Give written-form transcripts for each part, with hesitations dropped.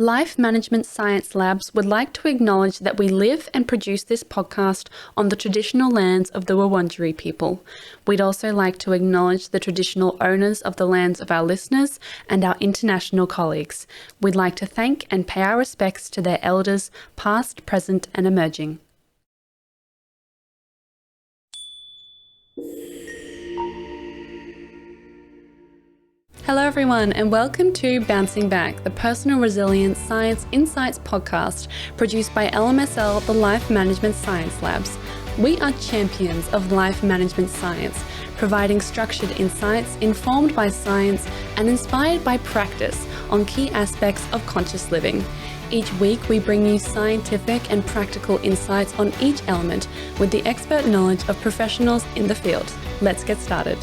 Life Management Science Labs would like to acknowledge that we live and produce this podcast on the traditional lands of the Wurundjeri people. We'd also like to acknowledge the traditional owners of the lands of our listeners and our international colleagues. We'd like to thank and pay our respects to their elders, past, present, and emerging. Hello everyone and welcome to Bouncing Back, the Personal Resilience Science Insights Podcast produced by LMSL, the Life Management Science Labs. We are champions of life management science, providing structured insights informed by science and inspired by practice on key aspects of conscious living. Each week we bring you scientific and practical insights on each element with the expert knowledge of professionals in the field. Let's get started.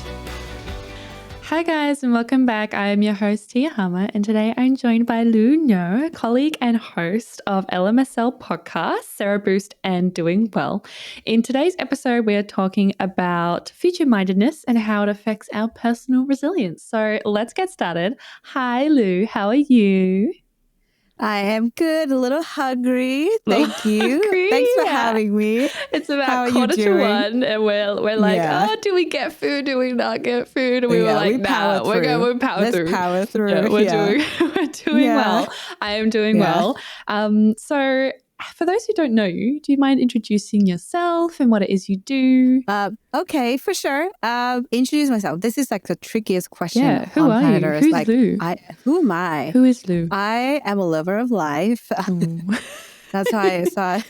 Hi guys and welcome back. I am your host Tia Hama and today I'm joined by Lu Ngo, colleague and host of LMSL podcast, Sero Boost and Doing Well. In today's episode we are talking about future-mindedness and how it affects our personal resilience. So let's get started. Hi Lu, how are you? I am good, a little hungry. Thank you. Hungry? Thanks for having me. It's about 1:45 and we're like, oh, do we get food? Do we not get food? And we were like, nah, we're power through. Let's power through. Yeah, we're doing well. I am doing well. So for those who don't know you, do you mind introducing yourself and what it is you do? Okay, for sure. Introduce myself. This is like the trickiest question. Yeah, who are you? Earth. Who's like, Lu? Who am I? Who is Lu? I am a lover of life. That's how I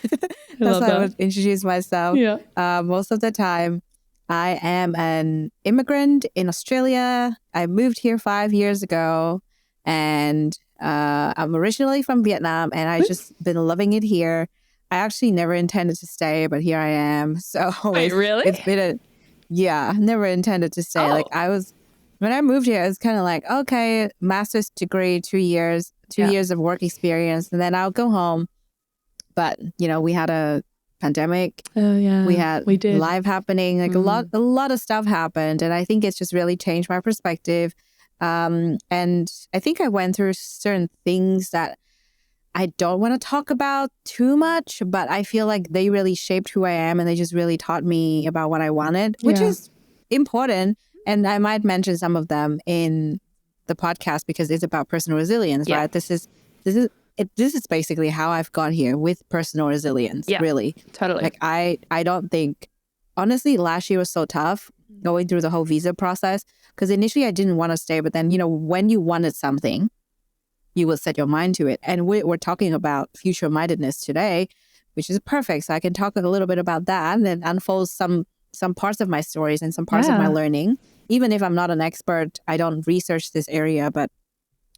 would introduce myself. Yeah. Most of the time, I am an immigrant in Australia. I moved here 5 years ago and I'm originally from Vietnam and I just been loving it here. I actually never intended to stay, but here I am. So wait, really? It's been never intended to stay. Like when I moved here, I was kind of like, okay, master's degree, 2 years of work experience, and then I'll go home. But we had a pandemic. Oh yeah, we did life happening. Like a lot of stuff happened, and I think it's just really changed my perspective. And I think I went through certain things that I don't want to talk about too much, but I feel like they really shaped who I am and they just really taught me about what I wanted, which is important. And I might mention some of them in the podcast because it's about personal resilience, right? This is basically how I've got here with personal resilience, really. Totally. Like I don't think, honestly, last year was so tough going through the whole visa process. Because initially I didn't want to stay, but then, when you wanted something, you will set your mind to it. And we're talking about future-mindedness today, which is perfect. So I can talk a little bit about that and unfold some parts of my stories and some parts of my learning. Even if I'm not an expert, I don't research this area, but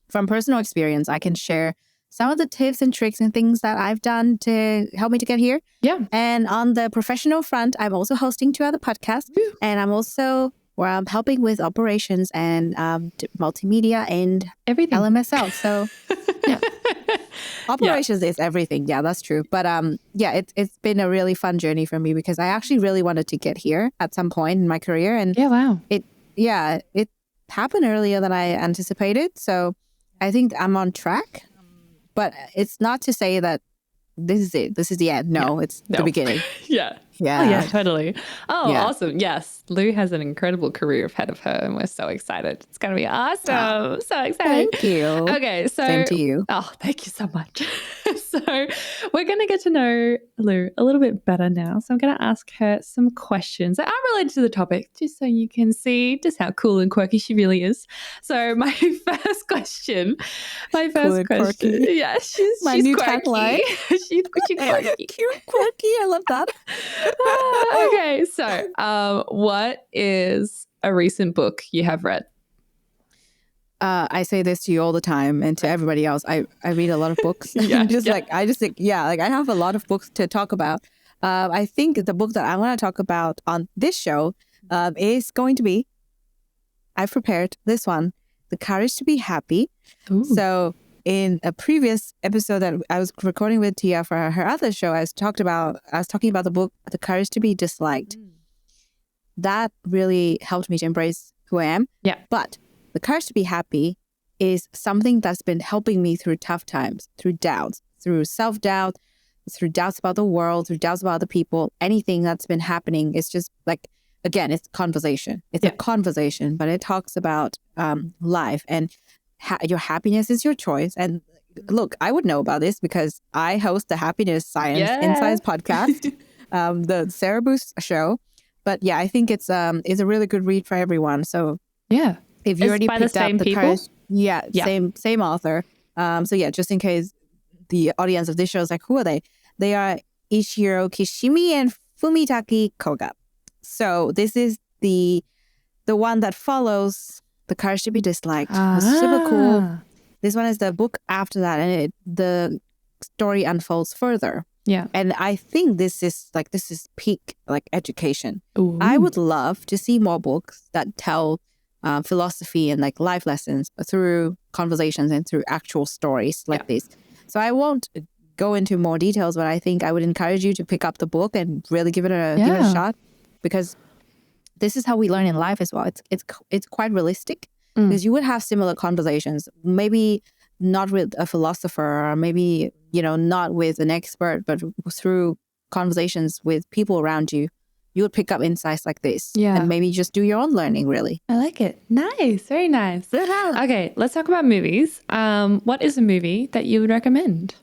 from personal experience, I can share some of the tips and tricks and things that I've done to help me to get here. Yeah. And on the professional front, I'm also hosting 2 other podcasts. And I'm also where I'm helping with operations and multimedia and everything. LMSL. So operations is everything. Yeah, that's true. But it's been a really fun journey for me because I actually really wanted to get here at some point in my career. And it happened earlier than I anticipated. So I think I'm on track. But it's not to say that this is it. This is the end. No, it's the beginning. Yeah. Oh, yeah, totally. Oh, awesome. Yes. Lu has an incredible career ahead of her and we're so excited. It's going to be awesome. So excited. Thank you. Okay. So, same to you. Oh, thank you so much. So we're going to get to know Lu a little bit better now. So I'm going to ask her some questions that are related to the topic just so you can see just how cool and quirky she really is. So my first question. Quirky. Yeah, she's new quirky. tagline. she's quirky. Cute, quirky. I love that. Okay, so what is a recent book you have read? I say this to you all the time and to everybody else. I read a lot of books. I have a lot of books to talk about. I think the book that I want to talk about on this show is going to be, I've prepared this one, The Courage to Be Happy. Ooh. So in a previous episode that I was recording with Tia for her other show, I was talking about the book, The Courage to Be Disliked. That really helped me to embrace who I am. Yeah. But The Courage to Be Happy is something that's been helping me through tough times, through doubts, through self-doubt, through doubts about the world, through doubts about other people, anything that's been happening. It's just like, again, it's conversation. It's a conversation, but it talks about life, and your happiness is your choice. And look, I would know about this because I host the Happiness Science Insights Podcast, the Sero Boost show. But yeah, I think it's a really good read for everyone. So yeah, if you already picked up the courage, same author. So yeah, just in case the audience of this show is like, who are they? They are Ichiro Kishimi and Fumitaki Koga. So this is the one that follows The Courage to Be Disliked. It's super cool. This one is the book after that, and the story unfolds further. Yeah. And I think this is peak like education. Ooh. I would love to see more books that tell philosophy and like life lessons through conversations and through actual stories like this. So I won't go into more details, but I think I would encourage you to pick up the book and really give it a shot, because this is how we learn in life as well. It's quite realistic, because you would have similar conversations, maybe not with a philosopher, or maybe, not with an expert, but through conversations with people around you, you would pick up insights like this. Yeah. And maybe just do your own learning, really. I like it. Nice. Very nice. Okay, let's talk about movies. What is a movie that you would recommend?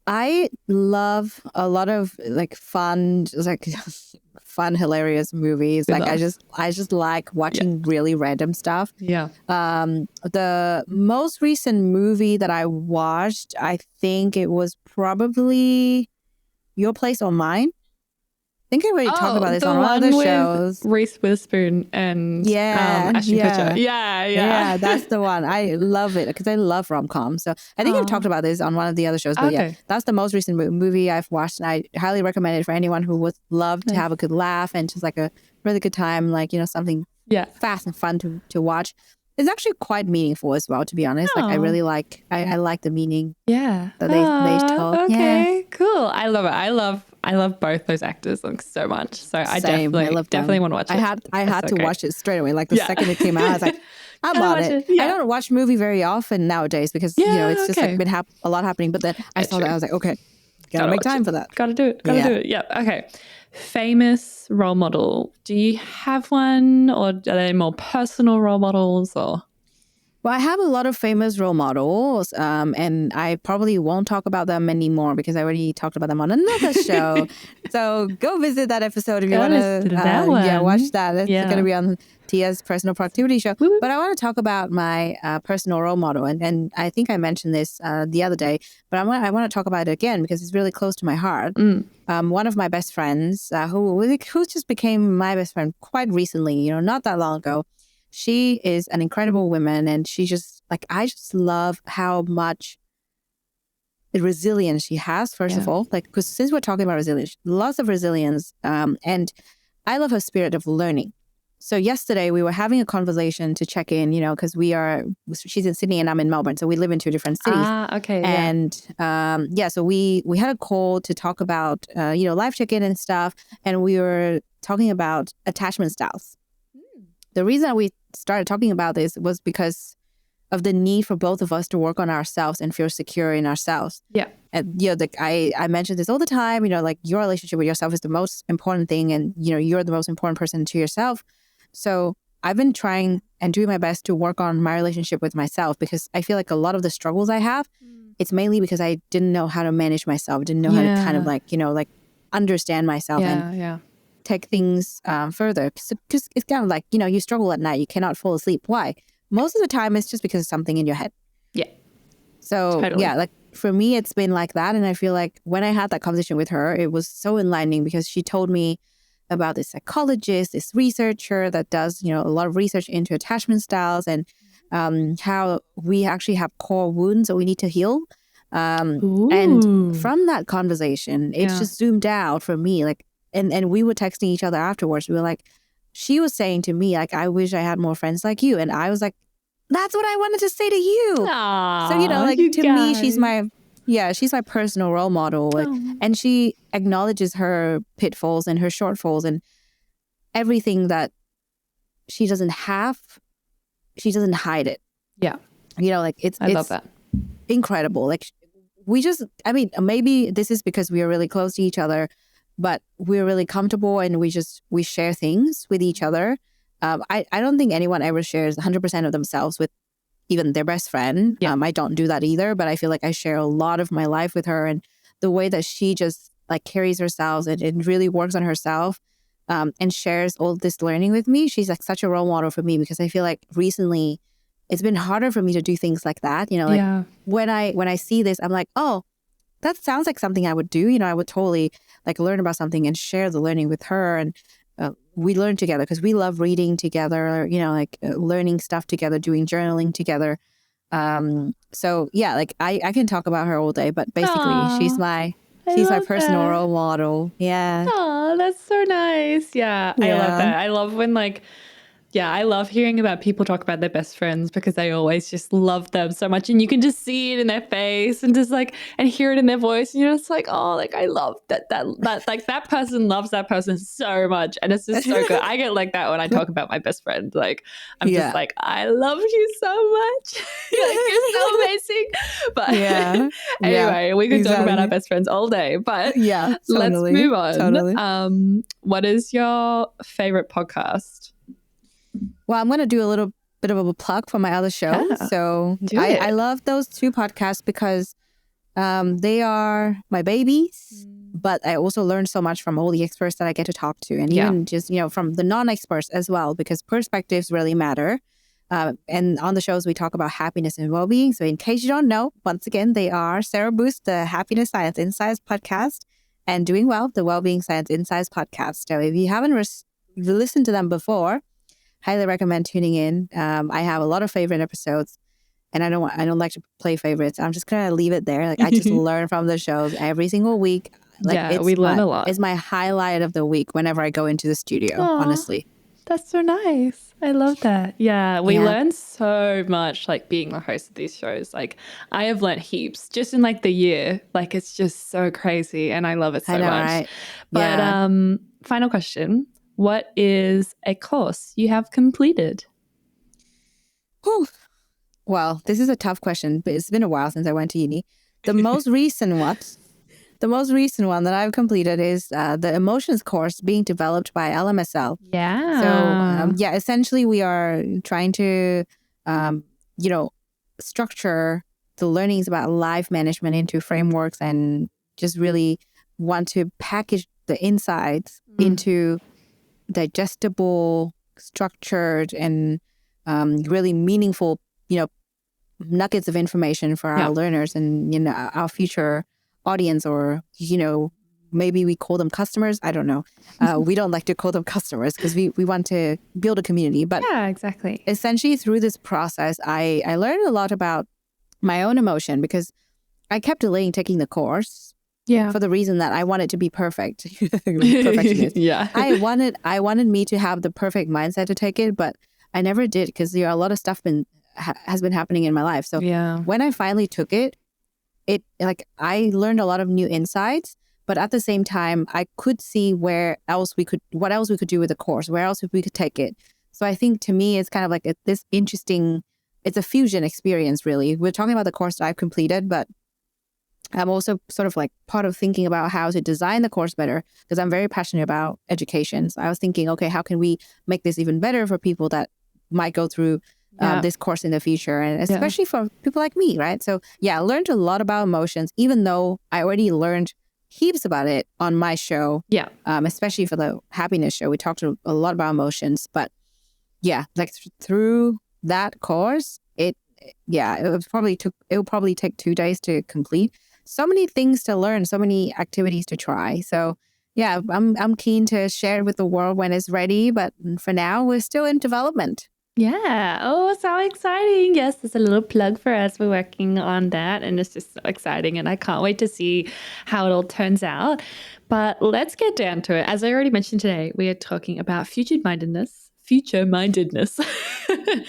I love a lot of like fun, hilarious movies. Like I just like watching really random stuff. Yeah. The most recent movie that I watched, I think it was probably Your Place or Mine. I think I already talked about this on one of the shows. Reese Witherspoon and Ashton Kutcher. Yeah, that's the one. I love it because I love rom-coms. So I think I've talked about this on one of the other shows. But yeah, that's the most recent movie I've watched, and I highly recommend it for anyone who would love to have a good laugh and just like a really good time, like, something fast and fun to watch. It's actually quite meaningful as well, to be honest. Like I really like the meaning that they told. Okay, cool. I love it. I love both those actors like so much. So I definitely want to watch it. I had to watch it straight away. Like the second it came out, I was like, I bought it. I don't watch movie very often nowadays because it's just like been a lot happening. But then I saw that, I was like, okay, gotta make time for that. Gotta do it. Do it. Yeah. Okay. Famous role model. Do you have one, or are they more personal role models, or? Well, I have a lot of famous role models, and I probably won't talk about them anymore because I already talked about them on another show. So go visit that episode if you want to watch that. It's going to be on Tia's Personal Productivity Show. Woo-hoo. But I want to talk about my personal role model, and I think I mentioned this the other day, but I want to talk about it again because it's really close to my heart. One of my best friends, who just became my best friend quite recently, not that long ago. She is an incredible woman, and she just I just love how much resilience she has, first of all, because since we're talking about resilience, lots of resilience, and I love her spirit of learning. So yesterday we were having a conversation to check in, because she's in Sydney and I'm in Melbourne, so we live in two different cities. Okay. And so we had a call to talk about live check-in and stuff, and we were talking about attachment styles. The reason we started talking about this was because of the need for both of us to work on ourselves and feel secure in ourselves. Yeah. And, I mention this all the time, your relationship with yourself is the most important thing, and, you're the most important person to yourself. So I've been trying and doing my best to work on my relationship with myself, because I feel like a lot of the struggles I have, it's mainly because I didn't know how to manage myself, didn't know how to kind of understand myself and take things further. Because it's kind of like, you struggle at night, you cannot fall asleep. Why? Most of the time it's just because of something in your head. Yeah. So totally. For me, it's been like that. And I feel like when I had that conversation with her, it was so enlightening because she told me about this psychologist, this researcher that does, a lot of research into attachment styles and how we actually have core wounds that we need to heal. And from that conversation, it just zoomed out for me, and we were texting each other afterwards. We were like, she was saying to me, I wish I had more friends like you. And I was like, that's what I wanted to say to you. Aww, so, to me, she's my personal role model. And she acknowledges her pitfalls and her shortfalls and everything that she doesn't have. She doesn't hide it. Yeah. Like I love that. incredible. Like maybe this is because we are really close to each other, but we're really comfortable and we share things with each other. I don't think anyone ever shares 100% of themselves with even their best friend. Yeah. I don't do that either, but I feel like I share a lot of my life with her, and the way that she just like carries herself and really works on herself and shares all this learning with me. She's like such a role model for me, because I feel like recently it's been harder for me to do things like that. When I see this, I'm like, oh, that sounds like something I would do. I would totally like learn about something and share the learning with her. And we learn together because we love reading together, learning stuff together, doing journaling together. So yeah, like I can talk about her all day, but basically Aww, she's my personal role model. Yeah. Oh, that's so nice. Yeah, I love that. I love when I love hearing about people talk about their best friends, because I always just love them so much. And you can just see it in their face and just like, and hear it in their voice. And you're just like, oh, like I love that like that person loves that person so much. And it's just so good. I get like that when I talk about my best friend. Like, I'm just like, I love you so much. Like, you're so amazing. But anyway, we could talk about our best friends all day, but let's move on. Totally. What is your favorite podcast? Well, I'm going to do a little bit of a plug for my other show. Yeah, so I love those two podcasts because they are my babies, but I also learn so much from all the experts that I get to talk to, and even just, from the non-experts as well, because perspectives really matter. And on the shows, we talk about happiness and well-being. So in case you don't know, once again, they are Sero Boost, the Happiness Science Insights Podcast, and Doing Well, the Wellbeing Science Insights Podcast. So if you haven't listened to them before, highly recommend tuning in. I have a lot of favorite episodes, and I don't like to play favorites. I'm just gonna leave it there. Like, I just learn from the shows every single week. Like, we learn a lot. It's my highlight of the week whenever I go into the studio. Aww, honestly, that's so nice. I love that. Yeah, we learn so much, like being the host of these shows. Like, I have learned heaps just in like the year. Like, it's just so crazy, and I love it so much. Right? But final question. What is a course you have completed? Whew. Well, this is a tough question, but it's been a while since I went to uni. The most recent one that I've completed is the emotions course being developed by LMSL. Yeah. So, essentially we are trying to, structure the learnings about life management into frameworks, and just really want to package the insights into digestible, structured, and really meaningful, nuggets of information for our learners and, our future audience, or, maybe we call them customers. I don't know. We don't like to call them customers because we want to build a community. But yeah, exactly. Essentially, through this process, I learned a lot about my own emotion, because I kept delaying taking the course. Yeah, for the reason that I wanted to be perfect. Perfectionist. Yeah, I wanted me to have the perfect mindset to take it, but I never did, because a lot of stuff has been happening in my life. So when I finally took it I learned a lot of new insights, but at the same time, I could see what else we could do with the course, where else we could take it. So I think to me, it's kind of like this interesting. It's a fusion experience, really. We're talking about the course that I've completed, but I'm also sort of like part of thinking about how to design the course better, because I'm very passionate about education. So I was thinking, okay, how can we make this even better for people that might go through this course in the future, and especially for people like me, right? So I learned a lot about emotions, even though I already learned heaps about it on my show. Yeah. Especially for the happiness show, we talked a lot about emotions. But through that course, it will probably take 2 days to complete. So many things to learn, so many activities to try. So I'm keen to share it with the world when it's ready. But for now, we're still in development. Yeah. Oh, so exciting. Yes, there's a little plug for us. We're working on that, and it's just so exciting, and I can't wait to see how it all turns out. But let's get down to it. As I already mentioned today, we are talking about future-mindedness.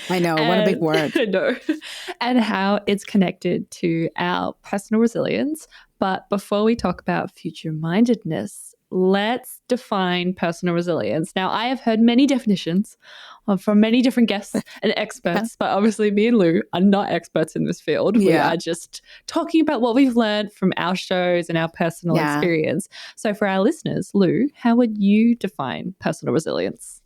I know, what a big word. I know. And how it's connected to our personal resilience. But before we talk about future-mindedness, let's define personal resilience. Now, I have heard many definitions from many different guests and experts, but obviously me and Lu are not experts in this field. We are just talking about what we've learned from our shows and our personal experience. So for our listeners, Lu, how would you define personal resilience?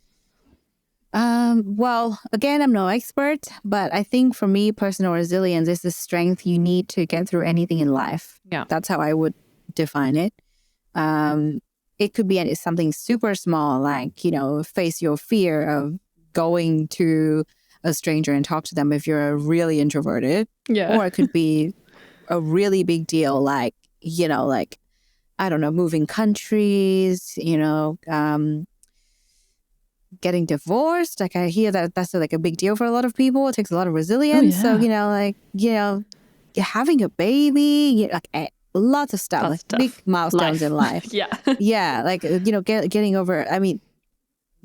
Well, again, I'm no expert, but I think for me, personal resilience is the strength you need to get through anything in life. Yeah. That's how I would define it. It could be something super small, like, face your fear of going to a stranger and talk to them if you're really introverted. Yeah. Or it could be a really big deal, like, I don't know, moving countries, getting divorced. Like I hear that that's like a big deal for a lot of people. It takes a lot of resilience. So, having a baby, lots of stuff, like big milestones in life. Yeah. Like, getting over, I mean,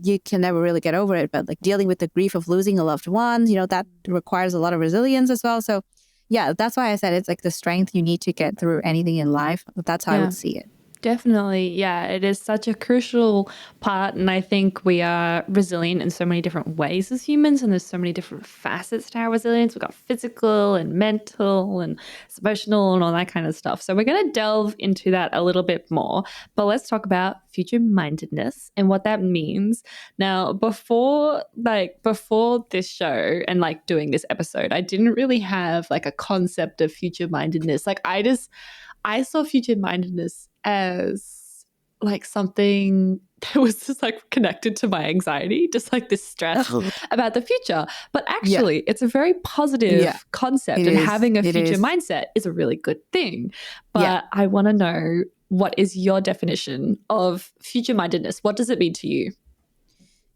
you can never really get over it, but like dealing with the grief of losing a loved one, that requires a lot of resilience as well. So yeah, that's why I said it's like the strength you need to get through anything in life. That's how I would see it. Definitely. Yeah, it is such a crucial part. And I think we are resilient in so many different ways as humans. And there's so many different facets to our resilience. We've got physical and mental and emotional and all that kind of stuff. So we're going to delve into that a little bit more. But let's talk about future-mindedness and what that means. Now, before this show and like doing this episode, I didn't really have like a concept of future-mindedness. Like I saw future-mindedness as like something that was just like connected to my anxiety, just like this stress about the future. But actually, it's a very positive concept, and having a future mindset is a really good thing. But I want to know, what is your definition of future-mindedness? What does it mean to you?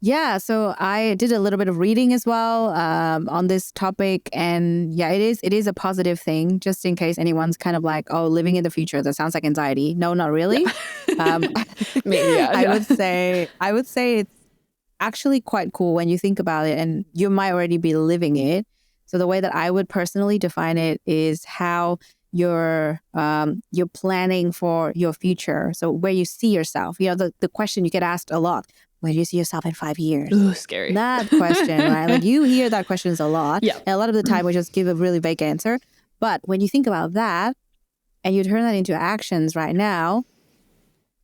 Yeah, so I did a little bit of reading as well on this topic, and it is a positive thing. Just in case anyone's kind of like, oh, living in the future, that sounds like anxiety. No, not really. I would say it's actually quite cool when you think about it, and you might already be living it. So the way that I would personally define it is how you're planning for your future. So where you see yourself. The question you get asked a lot. Where do you see yourself in 5 years? Ooh, scary. That question, right? Like you hear that questions a lot. Yeah. And a lot of the time we just give a really vague answer. But when you think about that and you turn that into actions right now,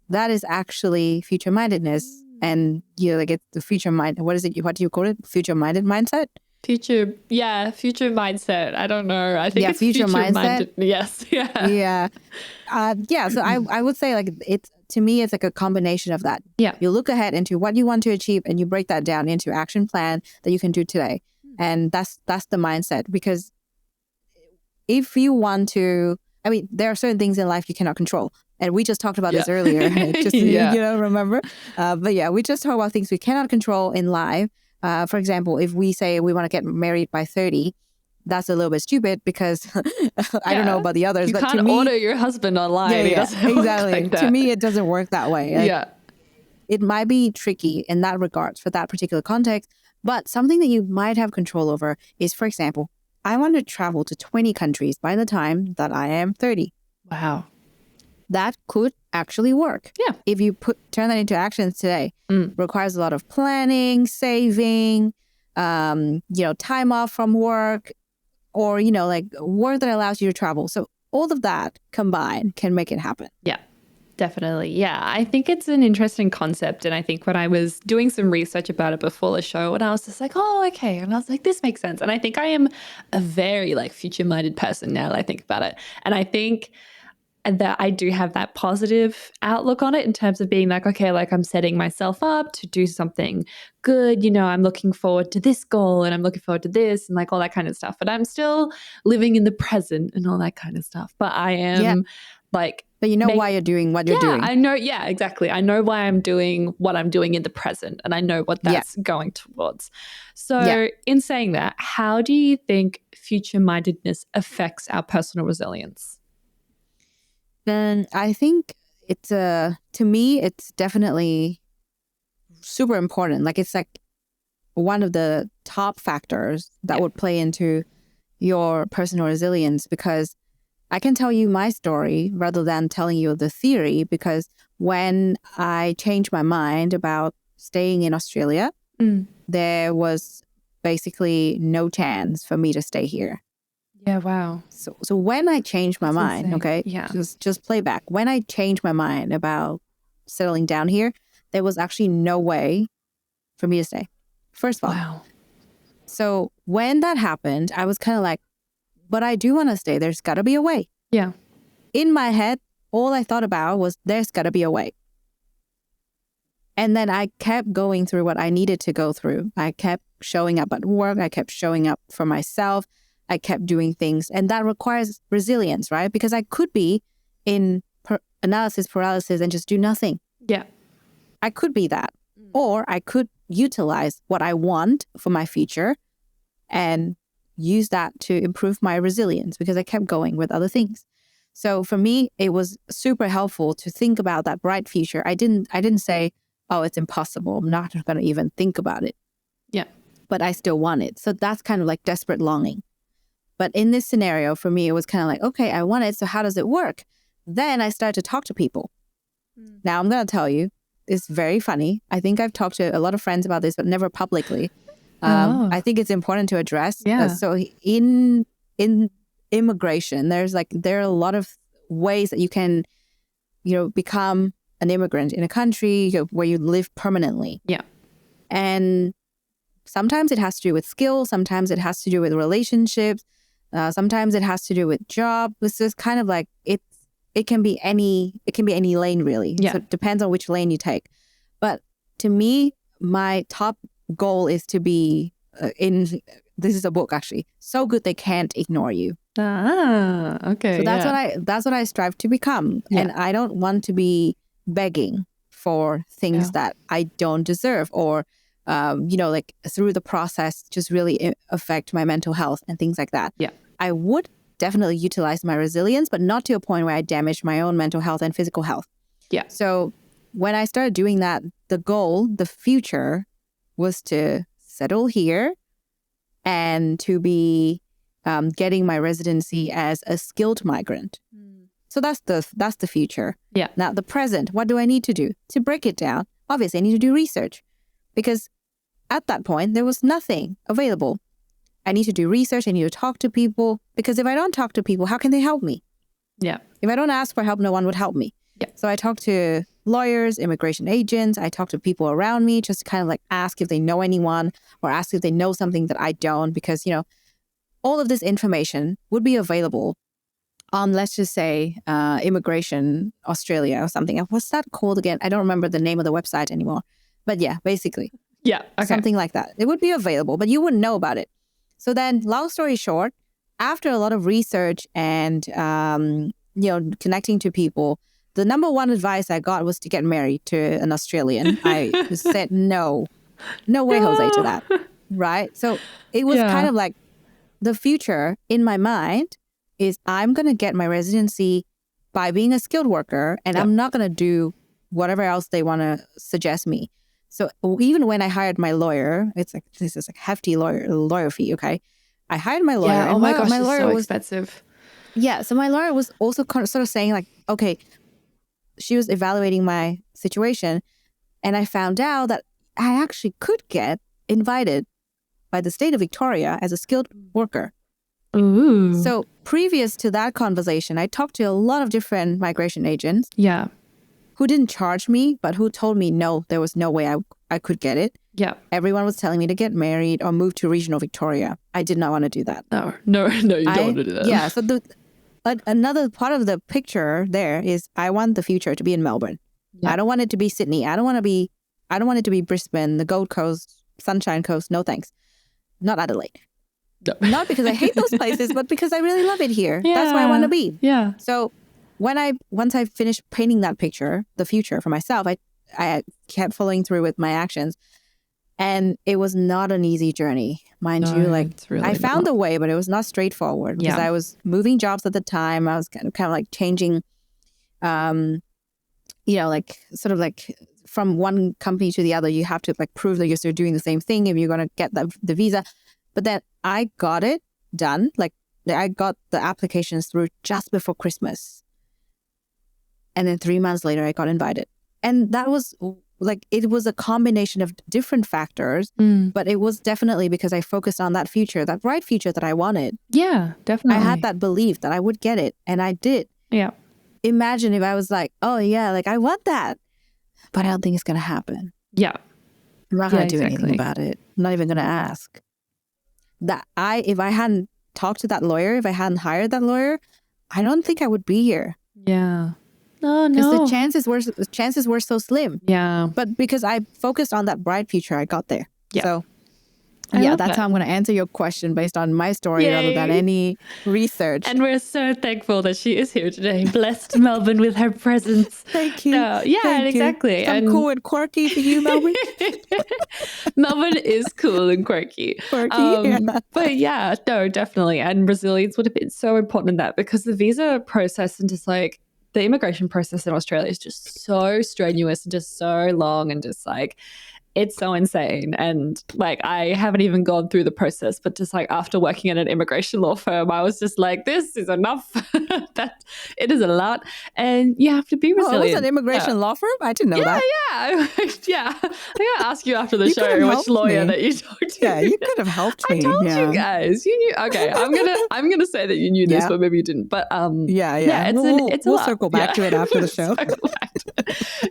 that is actually future-mindedness. And it's the future mind. What is it? What do you call it? Future-minded mindset? Future mindset. I don't know. I think it's future mindset. Yes. Yeah. So I would say like to me, it's like a combination of that. Yeah. You look ahead into what you want to achieve and you break that down into action plan that you can do today. And that's the mindset, because if you want to, I mean, there are certain things in life you cannot control. And we just talked about this earlier, just remember. But we just talked about things we cannot control in life. For example, if we say we want to get married by 30, that's a little bit stupid, because I don't know about the others. You but can't to me, order your husband online. Exactly. Like that. To me, it doesn't work that way. It might be tricky in that regards for that particular context. But something that you might have control over is, for example, I want to travel to 20 countries by the time that I am 30. Wow. That could actually work. Yeah. If you turn that into actions today. Requires a lot of planning, saving, time off from work, or, like work that allows you to travel. So all of that combined can make it happen. Yeah, definitely. Yeah, I think it's an interesting concept. And I think when I was doing some research about it before the show, and I was just like, oh, okay. And I was like, this makes sense. And I think I am a very like future-minded person now that I think about it. And I think that I do have that positive outlook on it in terms of being like, okay, like I'm setting myself up to do something good. I'm looking forward to this goal and I'm looking forward to this and like all that kind of stuff. But I'm still living in the present and all that kind of stuff. But I am like... But why you're doing what you're doing. I know. Yeah, exactly. I know why I'm doing what I'm doing in the present, and I know what that's going towards. So in saying that, how do you think future-mindedness affects our personal resilience? Then I think it's to me, it's definitely super important. Like it's like one of the top factors that would play into your personal resilience, because I can tell you my story rather than telling you the theory, because when I changed my mind about staying in Australia, there was basically no chance for me to stay here. Yeah, wow. So when I changed my mind, insane. okay, Yeah. just play back. When I changed my mind about settling down here, there was actually no way for me to stay. First of all. Wow. So when that happened, I was kind of like, but I do want to stay. There's got to be a way. Yeah. In my head, all I thought about was there's got to be a way. And then I kept going through what I needed to go through. I kept showing up at work. I kept showing up for myself. I kept doing things. And that requires resilience, right? Because I could be in analysis paralysis and just do nothing. Yeah. I could be that. Or I could utilize what I want for my future and use that to improve my resilience because I kept going with other things. So for me, it was super helpful to think about that bright future. I didn't say, oh, it's impossible. I'm not going to even think about it. Yeah. But I still want it. So that's kind of like desperate longing. But in this scenario, for me, it was kind of like, okay, I want it. So how does it work? Then I started to talk to people. Now I'm going to tell you, it's very funny. I think I've talked to a lot of friends about this, but never publicly. I think it's important to address. Yeah. So in immigration, there are a lot of ways that you can, become an immigrant in a country where you live permanently. Yeah. And sometimes it has to do with skill. Sometimes it has to do with relationships. Sometimes it has to do with job. It's just kind of like it can be any lane really. Yeah. So it depends on which lane you take. But to me, my top goal is to be this is a book actually, So Good They Can't Ignore You. Okay. So that's what I strive to become. Yeah. And I don't want to be begging for things that I don't deserve or like through the process just really affect my mental health and things like that. Yeah. I would definitely utilize my resilience, but not to a point where I damage my own mental health and physical health. Yeah. So when I started doing that, the goal, the future was to settle here and to be getting my residency as a skilled migrant. So that's the future. Yeah. Now the present, what do I need to do? To break it down, obviously I need to do research because at that point there was nothing available. I need to do research. I need to talk to people because if I don't talk to people, how can they help me? Yeah. If I don't ask for help, no one would help me. Yeah. So I talk to lawyers, immigration agents. I talk to people around me, just kind of like ask if they know anyone or ask if they know something that I don't, because, all of this information would be available on, let's just say, Immigration Australia or something. What's that called again? I don't remember the name of the website anymore. But yeah, basically. Yeah. Okay. Something like that. It would be available, but you wouldn't know about it. So then, long story short, after a lot of research and, connecting to people, the number one advice I got was to get married to an Australian. I said, no way, Jose, to that. Right? So it was kind of like the future in my mind is I'm going to get my residency by being a skilled worker and I'm not going to do whatever else they want to suggest me. So even when I hired my lawyer, it's like, this is like hefty lawyer fee, okay? I hired my lawyer. Yeah, and my gosh, my it's lawyer so was expensive. Yeah, so my lawyer was also sort of saying like, okay, she was evaluating my situation and I found out that I actually could get invited by the state of Victoria as a skilled worker. Ooh. So previous to that conversation, I talked to a lot of different migration agents. Yeah. Who didn't charge me, but who told me no, there was no way I could get it. Yeah. Everyone was telling me to get married or move to regional Victoria. I did not want to do that. No, you don't want to do that. Yeah, so another part of the picture there is I want the future to be in Melbourne. Yeah. I don't want it to be Sydney. I don't want it to be Brisbane, the Gold Coast, Sunshine Coast. No thanks. Not Adelaide. No. Not because I hate those places, but because I really love it here. Yeah. That's where I want to be. Yeah. So once I finished painting that picture, the future for myself, I kept following through with my actions. And it was not an easy journey, mind you. Like really I found a way, but it was not straightforward because I was moving jobs at the time. I was kind of like changing, like sort of like from one company to the other. You have to like prove that you're still doing the same thing if you're going to get the visa. But then I got it done. Like I got the applications through just before Christmas. And then 3 months later, I got invited. And that was like it was a combination of different factors, but it was definitely because I focused on that future, that bright future that I wanted. Yeah, definitely. I had that belief that I would get it, and I did. Yeah. Imagine if I was like, oh yeah, like I want that, but I don't think it's going to happen. Yeah. I'm not going to do anything about it. I'm not even going to ask. If I hadn't talked to that lawyer, if I hadn't hired that lawyer, I don't think I would be here. Yeah. No. Because the chances were so slim. Yeah. But because I focused on that bright future, I got there. Yeah. So that's how I'm going to answer your question based on my story rather than any research. And we're so thankful that she is here today. Blessed Melbourne with her presence. Thank you. Exactly. I'm cool and quirky for you, Melbourne. Melbourne is cool and quirky. But yeah, no, definitely. And resilience would have been so important in that, because the visa process and just like the immigration process in Australia is just so strenuous and just so long and just like, it's so insane. And like, I haven't even gone through the process, but just like after working at an immigration law firm, I was just like, this is enough. That it is a lot. And you have to be resilient. Oh, it was an immigration law firm? I didn't know that. Yeah. Yeah. I'm going to ask you after the show which lawyer that you talked to. Yeah, you could have helped me. I told you guys. You knew. Okay, I'm gonna say that you knew this, but maybe you didn't. But it's we'll circle back to it after the show.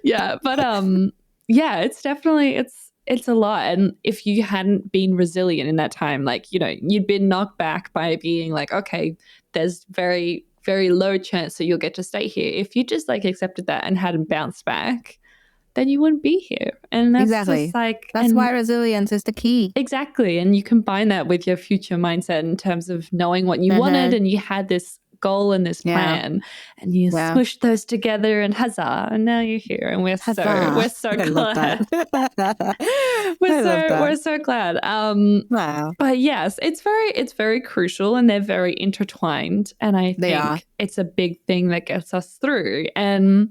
Yeah, but it's definitely it's a lot. And if you hadn't been resilient in that time, like, you know, you'd been knocked back by being like, okay, there's very, very low chance that you'll get to stay here. If you just like accepted that and hadn't bounced back, then you wouldn't be here. And that's exactly. just like, that's why resilience is the key. Exactly. And you combine that with your future mindset in terms of knowing what you wanted, and you had this goal and this plan, and you smushed those together, and huzzah, and now you're here, and we're so glad. We're so glad. Wow. But yes, it's very crucial, and they're very intertwined, and I think it's a big thing that gets us through. And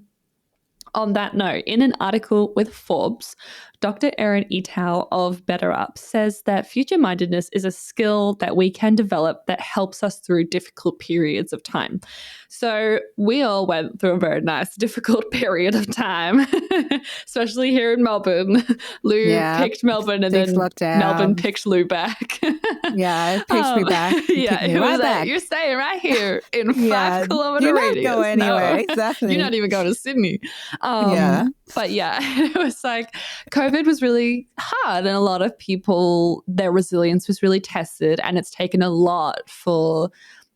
on that note, in an article with Forbes, Dr. Erin Etow of Better Up says that future-mindedness is a skill that we can develop that helps us through difficult periods of time. So we all went through a very nice, difficult period of time, especially here in Melbourne. Lou picked Melbourne, and then Melbourne picked Lou back. It picked me back. It was like, you're staying right here in 5 kilometer radius. You're not going anywhere. Exactly. You're not even going to Sydney. But it was like COVID was really hard, and a lot of people, their resilience was really tested, and it's taken a lot for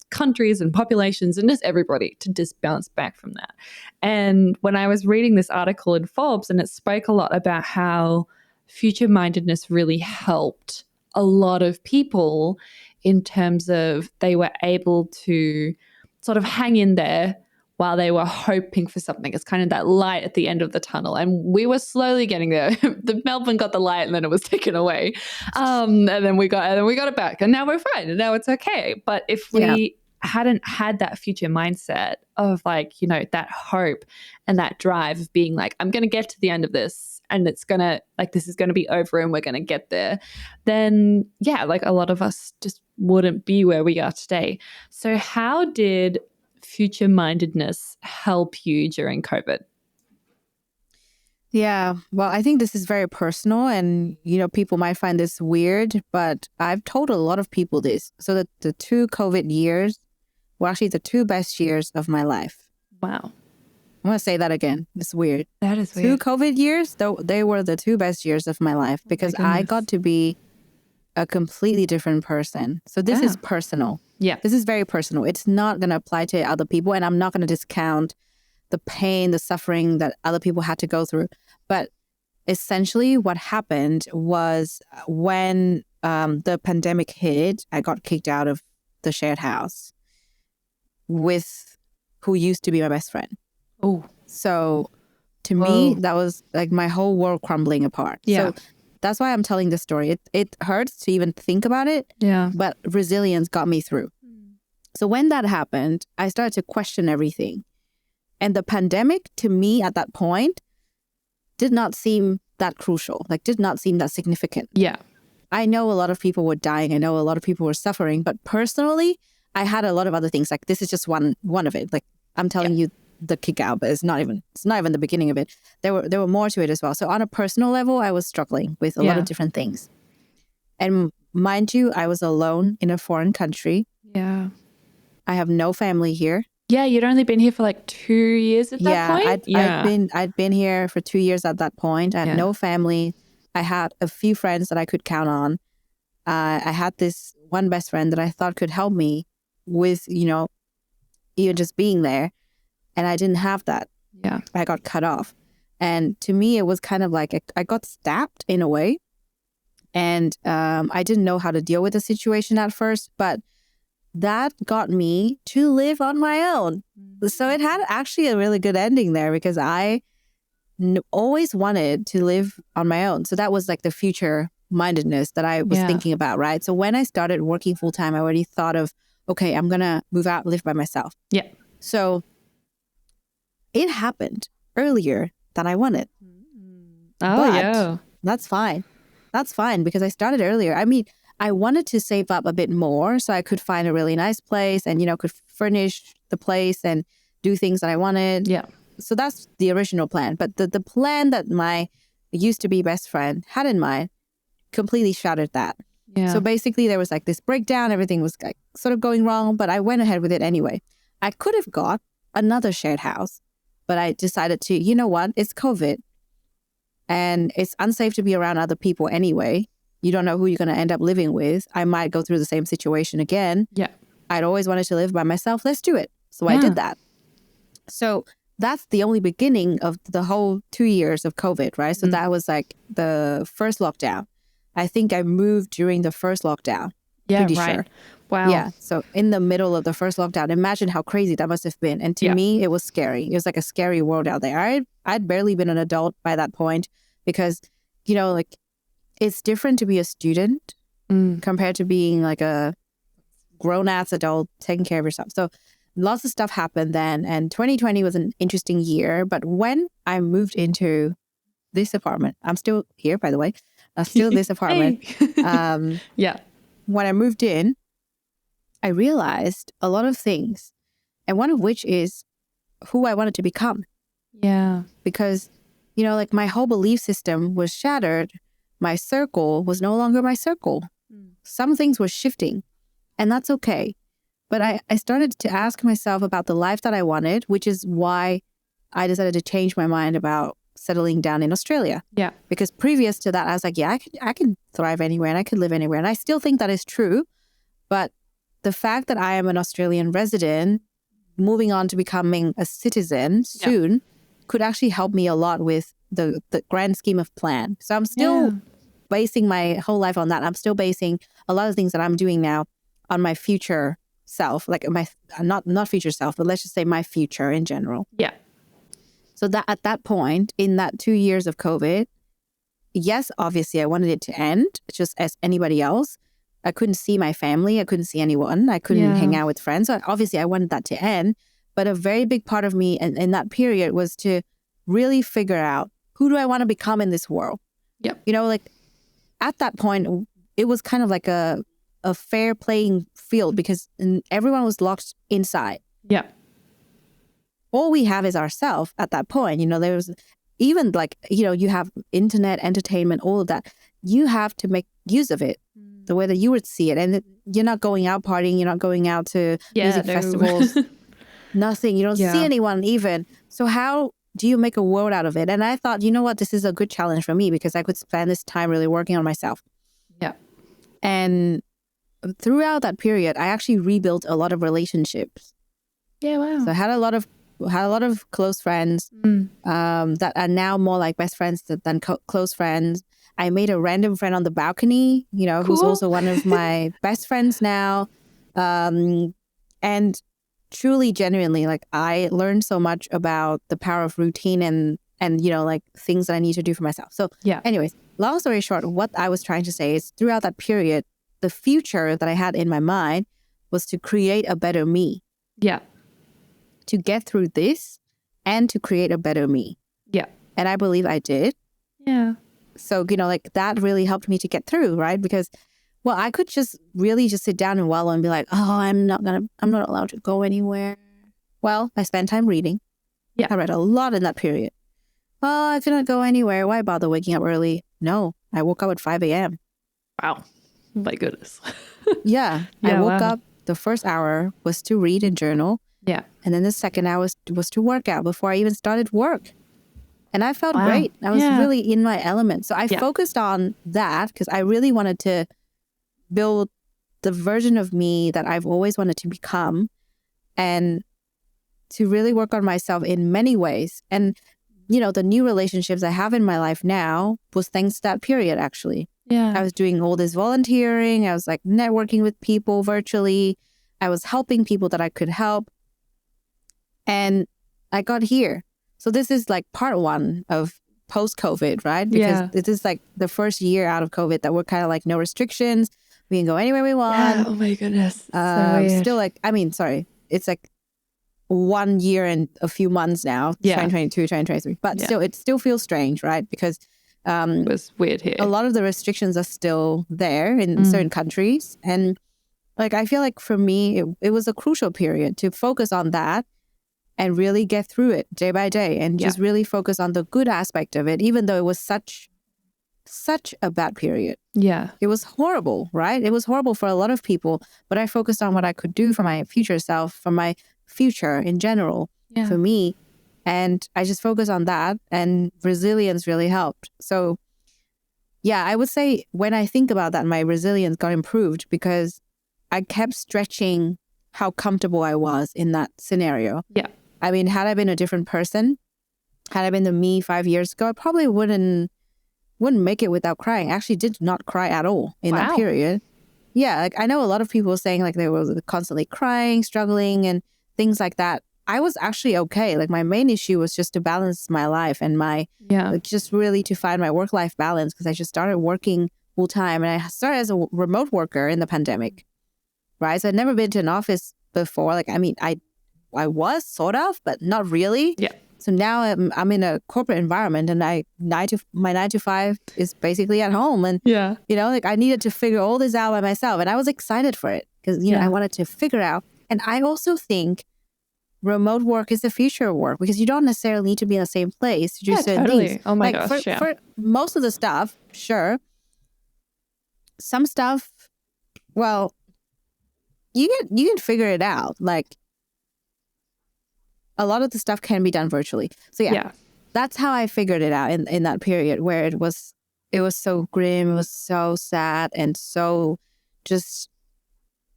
countries and populations and just everybody to just bounce back from that. And when I was reading this article in Forbes, and it spoke a lot about how future-mindedness really helped a lot of people in terms of they were able to sort of hang in there while they were hoping for something. It's kind of that light at the end of the tunnel. And we were slowly getting there. The Melbourne got the light, and then it was taken away. And then we got it back. And now we're fine. And now it's okay. But if we hadn't had that future mindset of like, you know, that hope and that drive of being like, I'm going to get to the end of this, and it's going to, like, this is going to be over and we're going to get there, then like a lot of us just wouldn't be where we are today. So how did future-mindedness help you during COVID? Yeah, well, I think this is very personal, and, you know, people might find this weird, but I've told a lot of people this. So that the 2 COVID years were actually the 2 best years of my life. Wow. I'm going to say that again. It's weird. That is weird. 2 COVID years, though, they were the 2 best years of my life, because I got to be a completely different person. So this is personal. Yeah. This is very personal. It's not going to apply to other people, and I'm not going to discount the pain, the suffering that other people had to go through. But essentially what happened was when the pandemic hit, I got kicked out of the shared house with who used to be my best friend. Oh. So to me, that was like my whole world crumbling apart. Yeah. So that's why I'm telling this story. It hurts to even think about it. Yeah. But resilience got me through. So when that happened, I started to question everything. And the pandemic, to me at that point, did not seem that crucial, like did not seem that significant. Yeah. I know a lot of people were dying. I know a lot of people were suffering. But personally, I had a lot of other things. Like, this is just one of it. Like, I'm telling you the kick out, but it's not even the beginning of it. There were more to it as well. So on a personal level, I was struggling with a lot of different things. And mind you, I was alone in a foreign country. Yeah. I have no family here. Yeah, you'd only been here for like 2 years at that point? I'd been here for 2 years at that point. I had no family. I had a few friends that I could count on. I had this one best friend that I thought could help me with, even just being there. And I didn't have that. Yeah. I got cut off. And to me, it was kind of like I got stabbed in a way. And I didn't know how to deal with the situation at first, but that got me to live on my own. So it had actually a really good ending there because I always wanted to live on my own. So that was like the future-mindedness that I was thinking about, right? So when I started working full-time, I already thought of, okay, I'm going to move out, live by myself. Yeah. So it happened earlier than I wanted. Oh, That's fine. That's fine because I started earlier. I mean, I wanted to save up a bit more so I could find a really nice place and, could furnish the place and do things that I wanted. Yeah. So that's the original plan. But the plan that my used to be best friend had in mind completely shattered that. Yeah. So basically there was like this breakdown. Everything was like sort of going wrong, but I went ahead with it anyway. I could have got another shared house, but I decided to, you know what? It's COVID and it's unsafe to be around other people anyway. You don't know who you're going to end up living with. I might go through the same situation again. Yeah. I'd always wanted to live by myself. Let's do it. So I did that. So that's the only beginning of the whole 2 years of COVID, right? So that was like the first lockdown. I think I moved during the first lockdown. Yeah, pretty right. sure. Wow. Yeah. So in the middle of the first lockdown, imagine how crazy that must have been. And to me, it was scary. It was like a scary world out there. I'd barely been an adult by that point because, like it's different to be a student compared to being like a grown-ass adult taking care of yourself. So lots of stuff happened then. And 2020 was an interesting year. But when I moved into this apartment, I'm still here, by the way, still in this apartment. When I moved in, I realized a lot of things. And one of which is who I wanted to become. Yeah. Because, like my whole belief system was shattered. My circle was no longer my circle. Some things were shifting, and that's okay. But I started to ask myself about the life that I wanted, which is why I decided to change my mind about settling down in Australia. Yeah. Because previous to that, I was like, I can thrive anywhere and I could live anywhere. And I still think that is true. But the fact that I am an Australian resident, moving on to becoming a citizen soon, could actually help me a lot with the grand scheme of plan. So I'm still basing my whole life on that. I'm still basing a lot of things that I'm doing now on my future self, like my not future self, but let's just say my future in general. Yeah. So that at that point, in that 2 years of COVID, yes, obviously I wanted it to end just as anybody else. I couldn't see my family. I couldn't see anyone. I couldn't hang out with friends. So obviously I wanted that to end. But a very big part of me in that period was to really figure out, who do I want to become in this world? Yep. Like at that point, it was kind of like a fair playing field because everyone was locked inside. Yeah. All we have is ourselves at that point. There was even like, you have internet, entertainment, all of that. You have to make use of it the way that you would see it. And you're not going out partying. You're not going out to music festivals. Nothing. You don't see anyone even. So how do you make a world out of it? And I thought, you know what, this is a good challenge for me because I could spend this time really working on myself. Yeah. And throughout that period, I actually rebuilt a lot of relationships. Yeah, wow. So I had a lot of close friends that are now more like best friends than close friends. I made a random friend on the balcony, cool. Who's also one of my best friends now. And truly, genuinely, like I learned so much about the power of routine and like things that I need to do for myself. So anyways, long story short, what I was trying to say is throughout that period, the future that I had in my mind was to create a better me. Yeah. To get through this and to create a better me. Yeah. And I believe I did. Yeah. So, like that really helped me to get through, right? Because, I could just really just sit down and wallow and be like, oh, I'm not allowed to go anywhere. Well, I spent time reading. Yeah. I read a lot in that period. Oh, I couldn't go anywhere. Why bother waking up early? No, I woke up at 5 a.m. Wow. My goodness. Yeah, I woke up. The first hour was to read and journal. Yeah. And then the second hour was to work out before I even started work. And I felt Wow. great. I was really in my element. So I focused on that because I really wanted to build the version of me that I've always wanted to become and to really work on myself in many ways. And, you know, the new relationships I have in my life now was thanks to that period, actually. Yeah. I was doing all this volunteering. I was like networking with people virtually. I was helping people that I could help. And I got here. So this is like part one of post-COVID, right? Because this is like the first year out of COVID that we're kind of like no restrictions. We can go anywhere we want. Yeah. Oh my goodness. So weird. Still like, I mean, sorry. It's like 1 year and a few months now, 2022, 2023. But still, it still feels strange, right? Because it was weird here. A lot of the restrictions are still there in certain countries. And like, I feel like for me, it was a crucial period to focus on that and really get through it day by day and just really focus on the good aspect of it, even though it was such a bad period. Yeah. It was horrible, right? It was horrible for a lot of people, but I focused on what I could do for my future self, for my future in general, for me. And I just focused on that, and resilience really helped. So yeah, I would say when I think about that, my resilience got improved because I kept stretching how comfortable I was in that scenario. Yeah. I mean, had I been a different person, had I been the me 5 years ago, I probably wouldn't make it without crying. I actually did not cry at all in that period. Yeah, like I know a lot of people saying like they were constantly crying, struggling and things like that. I was actually okay. Like my main issue was just to balance my life and my like, just really to find my work-life balance because I just started working full time and I started as a remote worker in the pandemic, right? So I'd never been to an office before. Like, I mean, I was sort of, but not really. Yeah. So now I'm in a corporate environment and my 9 to 5 is basically at home. And, you know, like I needed to figure all this out by myself. And I was excited for it because, you know, I wanted to figure out. And I also think remote work is the future of work because you don't necessarily need to be in the same place to do certain things. Oh my like gosh, for most of the stuff, sure. Some stuff, well, you can figure it out. Like a lot of the stuff can be done virtually. So that's how I figured it out in that period where it was so grim, it was so sad and so just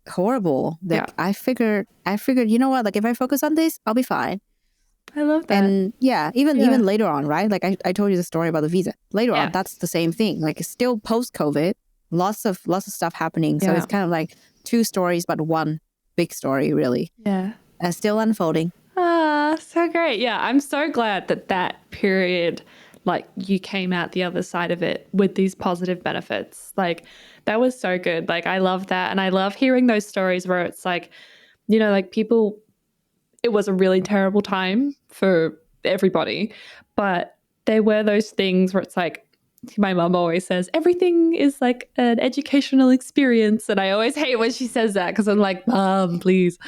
horrible that I figured, you know what, like if I focus on this, I'll be fine. I love that. And even later on, right? Like I told you the story about the visa. Later on, that's the same thing. Like it's still post-COVID, lots of stuff happening. So it's kind of like two stories, but one big story, really. Yeah. Still unfolding. Ah, so great. Yeah, I'm so glad that period, like you came out the other side of it with these positive benefits. Like that was so good. Like I love that. And I love hearing those stories where it's like, you know, like people, it was a really terrible time for everybody, but there were those things where it's like, my mum always says, everything is like an educational experience. And I always hate when she says that because I'm like, Mom, please.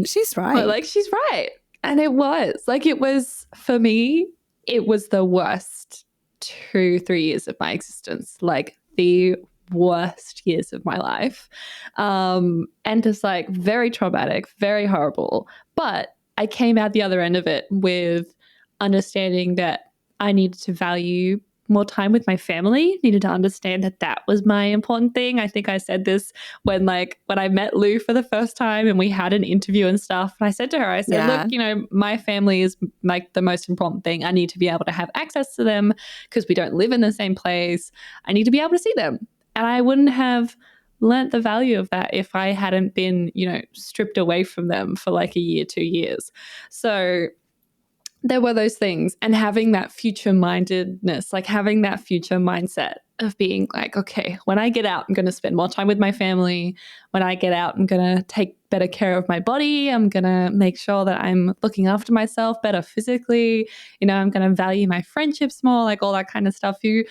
She's right. But like, she's right. And it was like, it was for me, it was the worst 2-3 years of my existence, like the worst years of my life. And just like very traumatic, very horrible. But I came out the other end of it with understanding that I needed to value more time with my family, needed to understand that was my important thing. I think I said this when I met Lu for the first time and we had an interview and stuff. And I said to her, I said, look, you know, my family is like the most important thing. I need to be able to have access to them because we don't live in the same place. I need to be able to see them. And I wouldn't have learnt the value of that if I hadn't been, you know, stripped away from them for like a year, 2 years. So there were those things, and having that future-mindedness, like having that future mindset of being like, okay, when I get out, I'm going to spend more time with my family. When I get out, I'm going to take better care of my body. I'm going to make sure that I'm looking after myself better physically. You know, I'm going to value my friendships more, like all that kind of stuff. You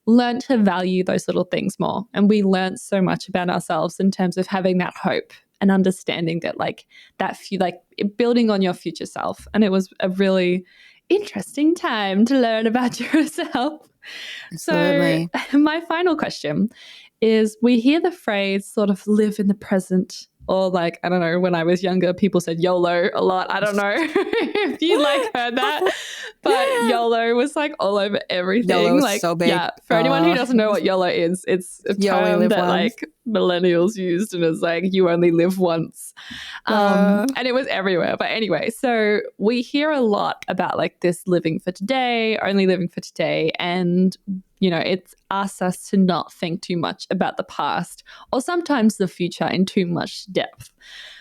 learn to value those little things more. And we learn so much about ourselves in terms of having that hope and understanding that like building on your future self. And it was a really interesting time to learn about yourself. Absolutely. So my final question is, we hear the phrase sort of live in the present, or like, I don't know, when I was younger, people said YOLO a lot. I don't know if you like heard that, but YOLO was like all over everything. YOLO is like, so big. Yeah, for anyone who doesn't know what YOLO is, it's a term that like millennials used, and it's like you only live once. And it was everywhere. But anyway, so we hear a lot about like this living for today, only living for today, and you know, it's asks us to not think too much about the past or sometimes the future in too much depth.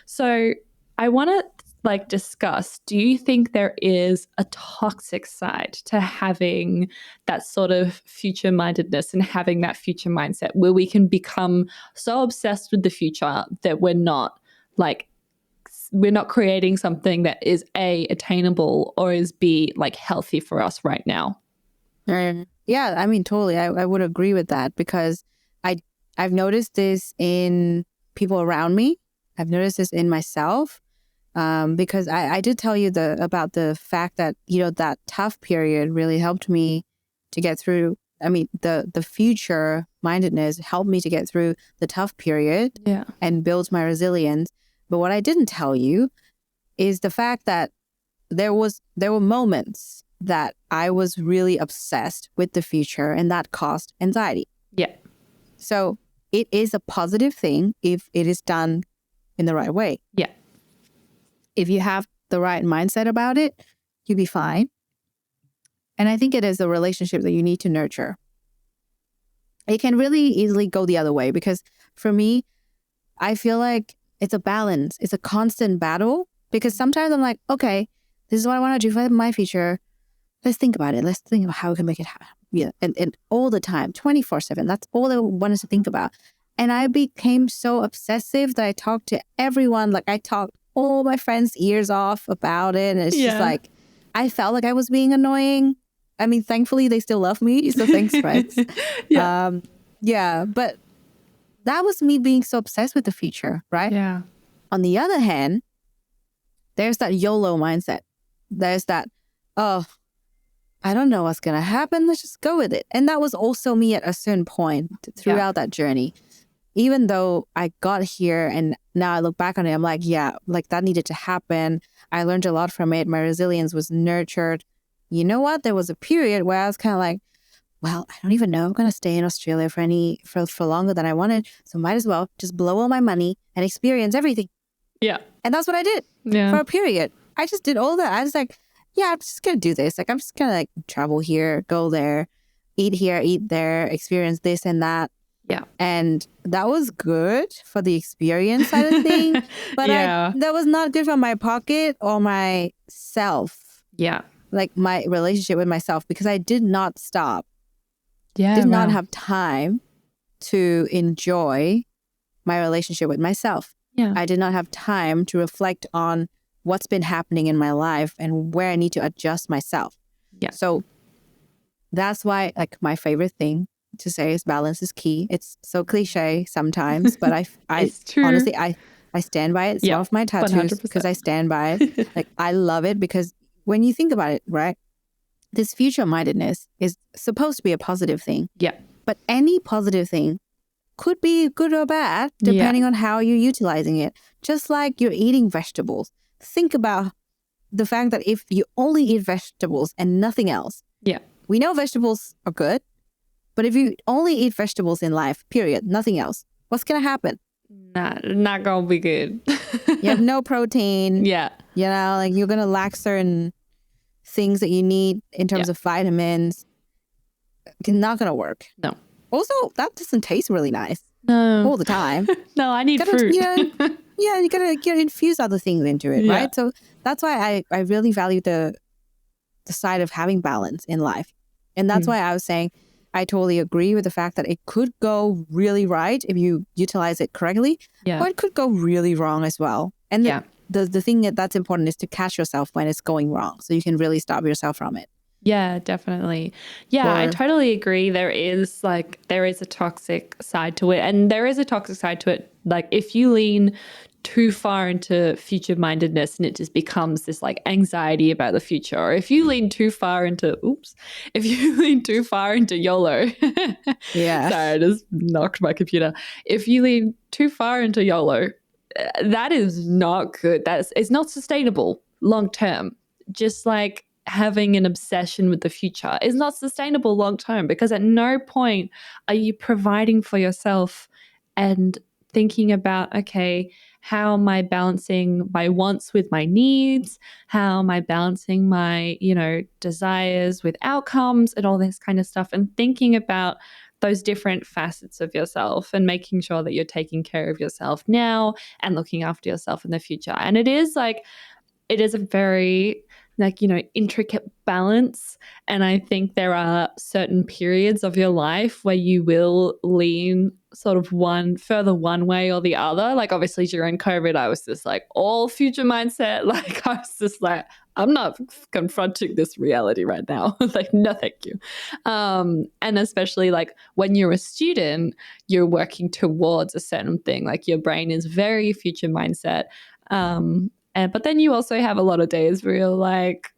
So I want to like discuss, do you think there is a toxic side to having that sort of future-mindedness and having that future mindset where we can become so obsessed with the future that we're not creating something that is A, attainable, or is B, like healthy for us right now? Yeah, I mean, totally. I would agree with that because I've noticed this in people around me. I've noticed this in myself because I did tell you about the fact that, you know, that tough period really helped me to get through. I mean, the future mindedness helped me to get through the tough period and build my resilience. But what I didn't tell you is the fact that there were moments that I was really obsessed with the future, and that caused anxiety. Yeah. So it is a positive thing if it is done in the right way. Yeah. If you have the right mindset about it, you'll be fine. And I think it is a relationship that you need to nurture. It can really easily go the other way because for me, I feel like it's a balance. It's a constant battle because sometimes I'm like, okay, this is what I want to do for my future. Let's think about it. Let's think about how we can make it happen. Yeah. And all the time, 24/7. That's all I wanted to think about. And I became so obsessive that I talked to everyone. Like I talked all my friends' ears off about it. And it's just like, I felt like I was being annoying. I mean, thankfully, they still love me. So thanks, friends. But that was me being so obsessed with the future, right? Yeah. On the other hand, there's that YOLO mindset. There's that, oh, I don't know what's going to happen. Let's just go with it. And that was also me at a certain point throughout that journey. Even though I got here and now I look back on it, I'm like, yeah, like that needed to happen. I learned a lot from it. My resilience was nurtured. You know what? There was a period where I was kind of like, well, I don't even know. I'm going to stay in Australia for longer than I wanted. So might as well just blow all my money and experience everything. Yeah. And that's what I did for a period. I just did all that. I was like, yeah, I'm just going to do this. Like, I'm just going to like travel here, go there, eat here, eat there, experience this and that. Yeah. And that was good for the experience side of things. But that was not good for my pocket or my self. Yeah. Like my relationship with myself because I did not stop. Yeah. Did not have time to enjoy my relationship with myself. Yeah. I did not have time to reflect on what's been happening in my life and where I need to adjust myself. Yeah. So that's why like my favorite thing to say is balance is key. It's so cliche sometimes, but I honestly, I stand by it. It's one of my tattoos 100%. Because I stand by it. Like I love it because when you think about it, right? This future-mindedness is supposed to be a positive thing. Yeah. But any positive thing could be good or bad depending on how you're utilizing it. Just like you're eating vegetables. Think about the fact that if you only eat vegetables and nothing else. Yeah. We know vegetables are good, but if you only eat vegetables in life, period, nothing else, what's going to happen? Not going to be good. You have no protein. Yeah. You know, like you're going to lack certain things that you need in terms of vitamins. It's not going to work. No. Also, that doesn't taste really nice. No. All the time. No, I need fruit. You know, you gotta infuse other things into it, right? So that's why I really value the side of having balance in life. And that's why I was saying I totally agree with the fact that it could go really right if you utilize it correctly, or it could go really wrong as well. And the thing that's important is to catch yourself when it's going wrong so you can really stop yourself from it. Yeah, definitely. Yeah, I totally agree. There is a toxic side to it. And there is a toxic side to it. Like if you lean too far into future-mindedness and it just becomes this like anxiety about the future. Or if you lean too far into, YOLO, Yeah. sorry, I just knocked my computer. If you lean too far into YOLO, that is not good. It's not sustainable long term. Just like having an obsession with the future is not sustainable long term, because at no point are you providing for yourself and thinking about, okay, how am I balancing my wants with my needs? How am I balancing my, desires with outcomes and all this kind of stuff, and thinking about those different facets of yourself and making sure that you're taking care of yourself now and looking after yourself in the future. And it is a very intricate balance. And I think there are certain periods of your life where you will lean sort of one way or the other. Like obviously during COVID, I was just like all future mindset. Like I was just like, I'm not confronting this reality right now. Like, no, thank you. And especially like when you're a student, you're working towards a certain thing. Like your brain is very future mindset. But then you also have a lot of days where you're like,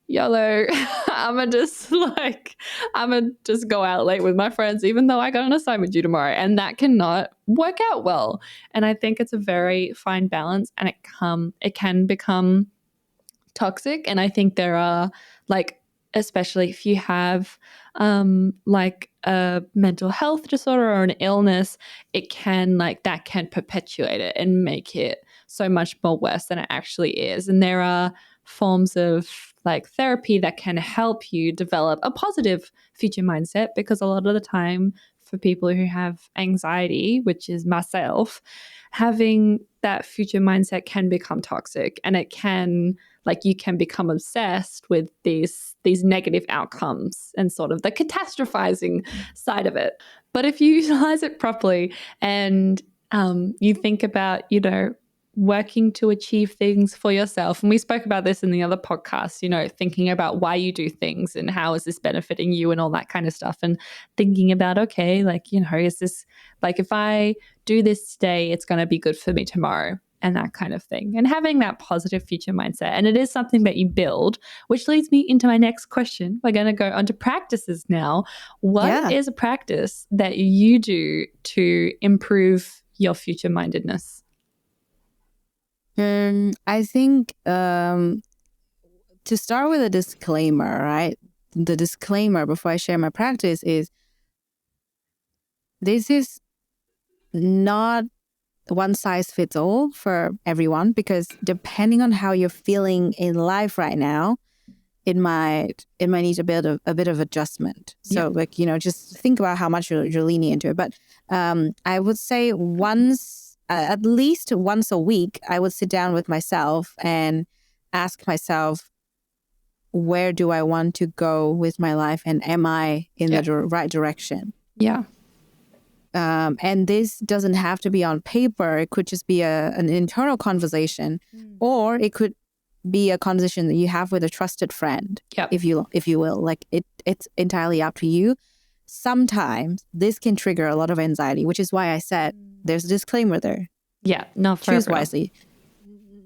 YOLO, I'm just go out late with my friends, even though I got an assignment due tomorrow. And that cannot work out well. And I think it's a very fine balance, and it can become toxic. And I think there are especially if you have a mental health disorder or an illness, that can perpetuate it and make it so much more worse than it actually is. And there are forms of therapy that can help you develop a positive future mindset, because a lot of the time for people who have anxiety, which is myself, having that future mindset can become toxic, and it can you can become obsessed with these negative outcomes and sort of the catastrophizing side of it. But if you utilize it properly and you think about, working to achieve things for yourself. And we spoke about this in the other podcast, thinking about why you do things and how is this benefiting you and all that kind of stuff. And thinking about, okay, is this if I do this today, it's going to be good for me tomorrow, and that kind of thing. And having that positive future mindset. And it is something that you build, which leads me into my next question. We're going to go on to practices now. What is a practice that you do to improve your future mindedness? I think to start with a disclaimer, right? The disclaimer before I share my practice is this is not one size fits all for everyone, because depending on how you're feeling in life right now, it might need a bit of adjustment. So just think about how much you're leaning into it. But I would say at least once a week, I would sit down with myself and ask myself, where do I want to go with my life? And am I in the right direction? Yeah. And this doesn't have to be on paper. It could just be an internal conversation, or it could be a conversation that you have with a trusted friend, if you will. It's entirely up to you. Sometimes this can trigger a lot of anxiety, which is why I said there's a disclaimer there. Yeah, not for choose everyone. wisely,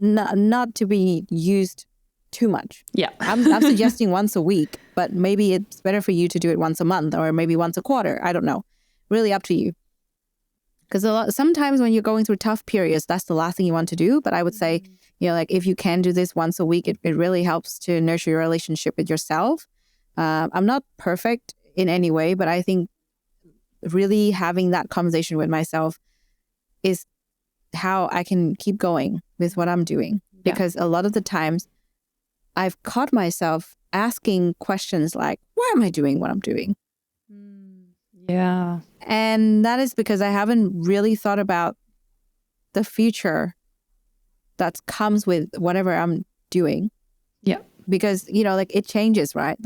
not to be used too much. Yeah, I'm suggesting once a week, but maybe it's better for you to do it once a month or maybe once a quarter. I don't know. Really up to you. Because sometimes when you're going through tough periods, that's the last thing you want to do. But I would say, if you can do this once a week, it really helps to nurture your relationship with yourself. I'm not perfect in any way, but I think really having that conversation with myself is how I can keep going with what I'm doing. Because a lot of the times I've caught myself asking questions like, why am I doing what I'm doing? Yeah. And that is because I haven't really thought about the future that comes with whatever I'm doing. Yeah. Because, it changes, right?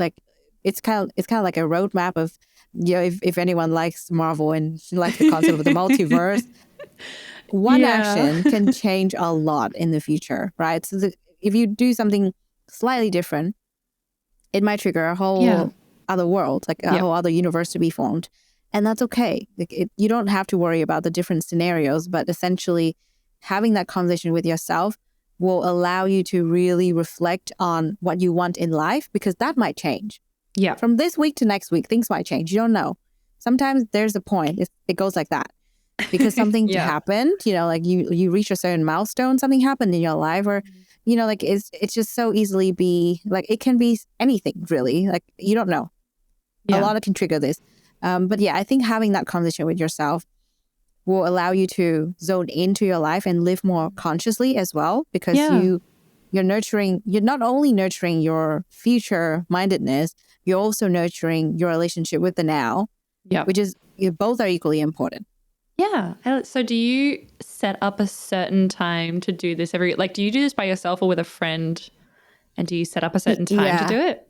It's kind of like a roadmap of, if anyone likes Marvel and likes the concept of the multiverse, one action can change a lot in the future, right? So if you do something slightly different, it might trigger a whole other world, a whole other universe to be formed. And that's okay. You don't have to worry about the different scenarios, but essentially having that conversation with yourself will allow you to really reflect on what you want in life, because that might change. Yeah. From this week to next week, things might change. You don't know. Sometimes there's a point. It goes like that. Because something happened, like you reach a certain milestone, something happened in your life, or, like it's just so easily be like, it can be anything really. Like, you don't know. A lot can trigger this. But yeah, I think having that conversation with yourself will allow you to zone into your life and live more consciously as well, because you're not only nurturing your future mindedness, you're also nurturing your relationship with the now, which is, both are equally important. Yeah. So do you set up a certain time to do this do you do this by yourself or with a friend? And do you set up a certain time to do it?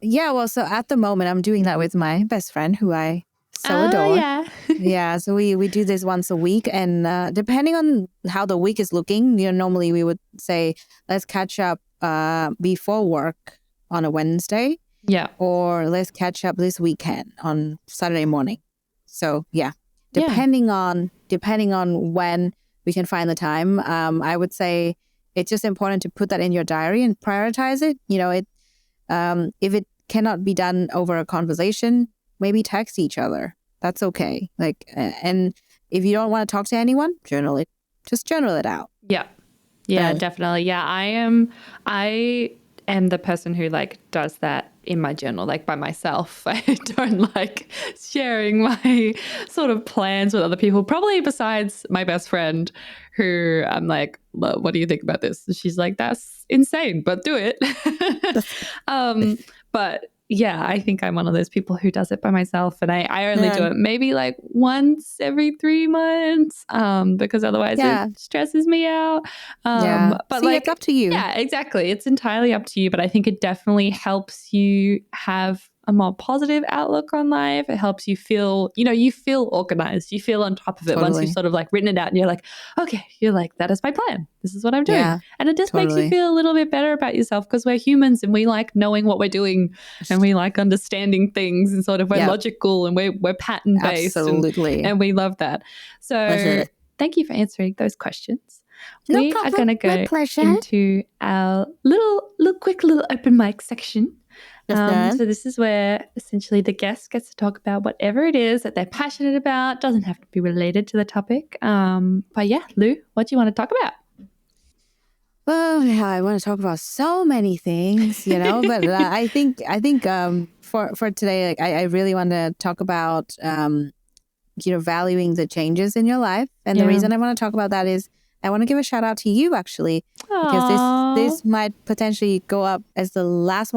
Yeah. Well, so at the moment I'm doing that with my best friend who I so adore. Yeah. Yeah. So we do this once a week, and depending on how the week is looking, normally we would say, let's catch up before work on a Wednesday. Yeah. Or let's catch up this weekend on Saturday morning. So yeah. Depending on when we can find the time, I would say it's just important to put that in your diary and prioritize it. If it cannot be done over a conversation, maybe text each other. That's okay. And if you don't want to talk to anyone, journal it. Just journal it out. Yeah. Yeah, definitely. Yeah, I am the person who does that in my journal, by myself. I don't like sharing my sort of plans with other people, probably besides my best friend, who I'm like, well, what do you think about this? And she's like, that's insane, but do it. But yeah, I think I'm one of those people who does it by myself, and I only do it maybe once every 3 months, because otherwise it stresses me out. But it's up to you. Yeah, exactly. It's entirely up to you, but I think it definitely helps you have a more positive outlook on life. It helps you feel, you feel organized. You feel on top of it once you've sort of written it out, and you're like, okay, that is my plan. This is what I'm doing. Yeah, and it just makes you feel a little bit better about yourself, because we're humans and we like knowing what we're doing, and we like understanding things, and sort of we're logical, and we're pattern based. Absolutely. And we love that. So thank you for answering those questions. No we problem. are going to go into our quick little open mic section. So this is where essentially the guest gets to talk about whatever it is that they're passionate about. Doesn't have to be related to the topic. But yeah, Lu, what do you want to talk about? Well, yeah, I want to talk about so many things, but I think for today, I really want to talk about, valuing the changes in your life. And the reason I want to talk about that is I want to give a shout out to you, actually, because this might potentially go up as the last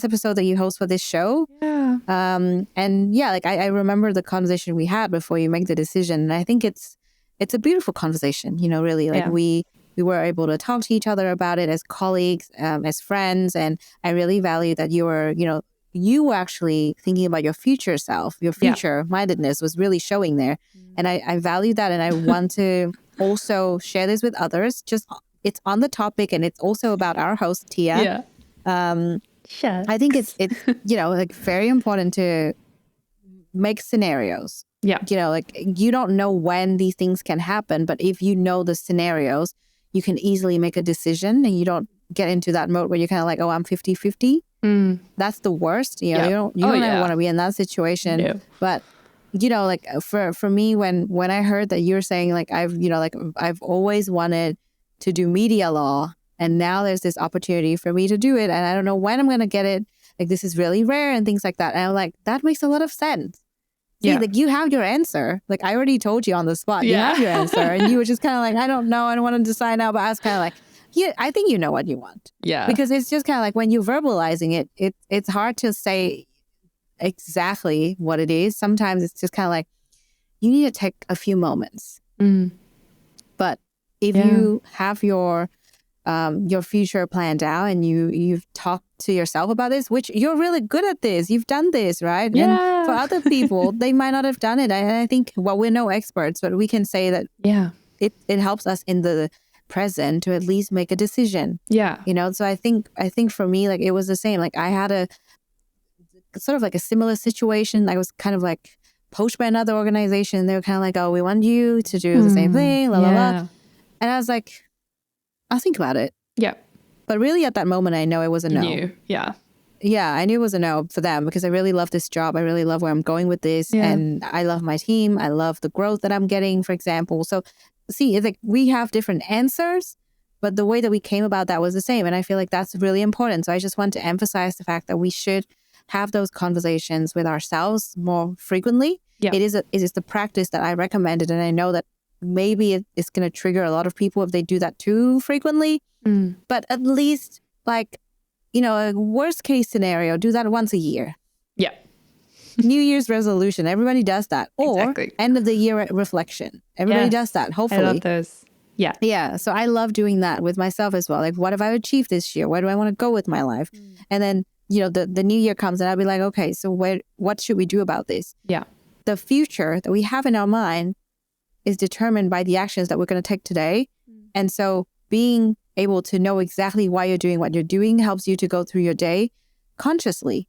episode that you host for this show. Yeah. I remember the conversation we had before you make the decision. And I think it's a beautiful conversation, really. We were able to talk to each other about it as colleagues, as friends. And I really value that you were actually thinking about your future self. Your future-mindedness was really showing there. And I value that. And I want to also share this with others. Just it's on the topic, and it's also about our host, Tia. Sure. I think it's very important to make scenarios. Yeah. You don't know when these things can happen, but if you know the scenarios, you can easily make a decision, and you don't get into that mode where you're kind of like, oh, I'm 50-50. That's the worst. You don't ever want to be in that situation. No. But for me, when I heard that you're saying I've always wanted to do media law, and now there's this opportunity for me to do it, and I don't know when I'm going to get it. This is really rare and things like that. And I'm like, that makes a lot of sense. See, you have your answer. I already told you on the spot, you have your answer. And you were just kind of like, I don't know. I don't want to decide now. But I was kind of like, I think you know what you want. Yeah. Because it's just kind of like when you're verbalizing it, it's hard to say exactly what it is. Sometimes it's just kind of like, you need to take a few moments. But if you have your future planned out, and you've talked to yourself about this, which you're really good at this. You've done this, right? Yeah. And for other people, they might not have done it. And I think, we're no experts, but we can say that it helps us in the present to at least make a decision. Yeah. So I think for me, it was the same. I had a sort of a similar situation. I was kind of poached by another organization. They were kind of like, oh, we want you to do the same thing, la, la, la. And I was like, I'll think about it. Yeah. But really at that moment, I know it was a no. Yeah. Yeah, I knew it was a no for them because I really love this job. I really love where I'm going with this. Yeah. And I love my team. I love the growth that I'm getting, for example. So see, it's like we have different answers, but the way that we came about that was the same. And I feel like that's really important. So I just want to emphasize the fact that we should have those conversations with ourselves more frequently. Yeah. It is the practice that I recommended. And I know that maybe it's going to trigger a lot of people if they do that too frequently. But at least like, a worst case scenario, do that once a year. Yeah. New Year's resolution. Everybody does that. Or end of the year reflection. Everybody does that, hopefully. I love those. Yeah. Yeah. So I love doing that with myself as well. Like, what have I achieved this year? Where do I want to go with my life? And then, the new year comes and I'll be like, okay, so what should we do about this? Yeah. The future that we have in our mind is determined by the actions that we're going to take today. And so being able to know exactly why you're doing what you're doing helps you to go through your day consciously.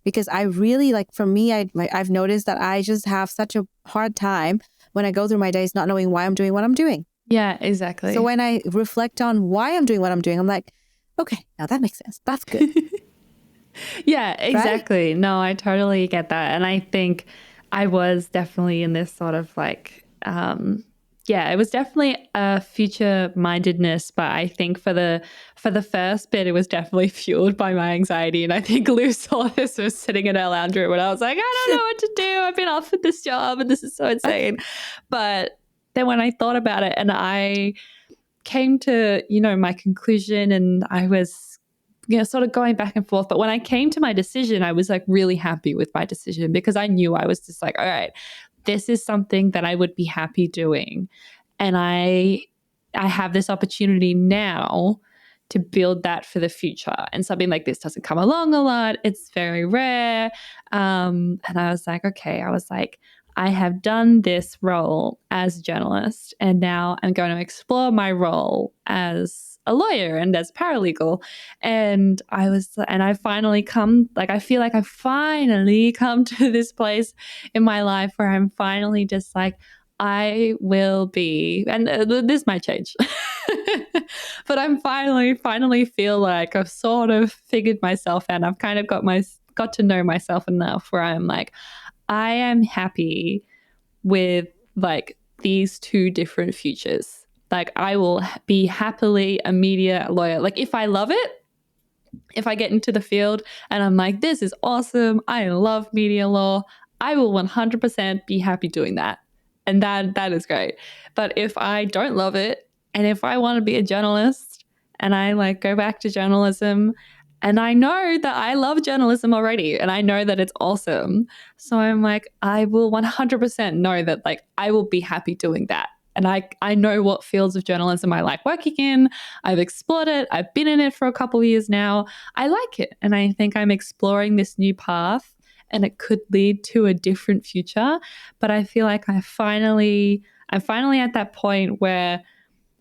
Because I really, for me, I've noticed that I just have such a hard time when I go through my days not knowing why I'm doing what I'm doing. Yeah, exactly. So when I reflect on why I'm doing what I'm doing, I'm like, okay, now that makes sense. That's good. Yeah, exactly. Right? No, I totally get that. And I think I was definitely in this sort of it was definitely a future-mindedness, but I think for the first bit, it was definitely fueled by my anxiety. And I think Lou saw this, was sitting in her lounge room, and I was like, I don't know what to do. I've been offered this job, and this is so insane. But then when I thought about it, and I came to my conclusion, and I was sort of going back and forth. But when I came to my decision, I was really happy with my decision because I knew I was just all right, this is something that I would be happy doing. And I have this opportunity now to build that for the future. And something like this doesn't come along a lot. It's very rare. And I was like, okay, I have done this role as a journalist, and now I'm going to explore my role as a lawyer and as paralegal. And I finally I feel like I finally come to this place in my life where I'm finally just I will be, and this might change, but I'm finally feel like I've sort of figured myself out. I've kind of got to know myself enough where I'm I am happy with these two different futures. I will be happily a media lawyer. If I love it, if I get into the field and I'm this is awesome, I love media law, I will 100% be happy doing that. And that is great. But if I don't love it, and if I want to be a journalist and I go back to journalism, and I know that I love journalism already, and I know that it's awesome. So I'm I will 100% know that I will be happy doing that. And I know what fields of journalism I like working in. I've explored it. I've been in it for a couple of years now. I like it. And I think I'm exploring this new path, and it could lead to a different future. But I feel like I'm finally at that point where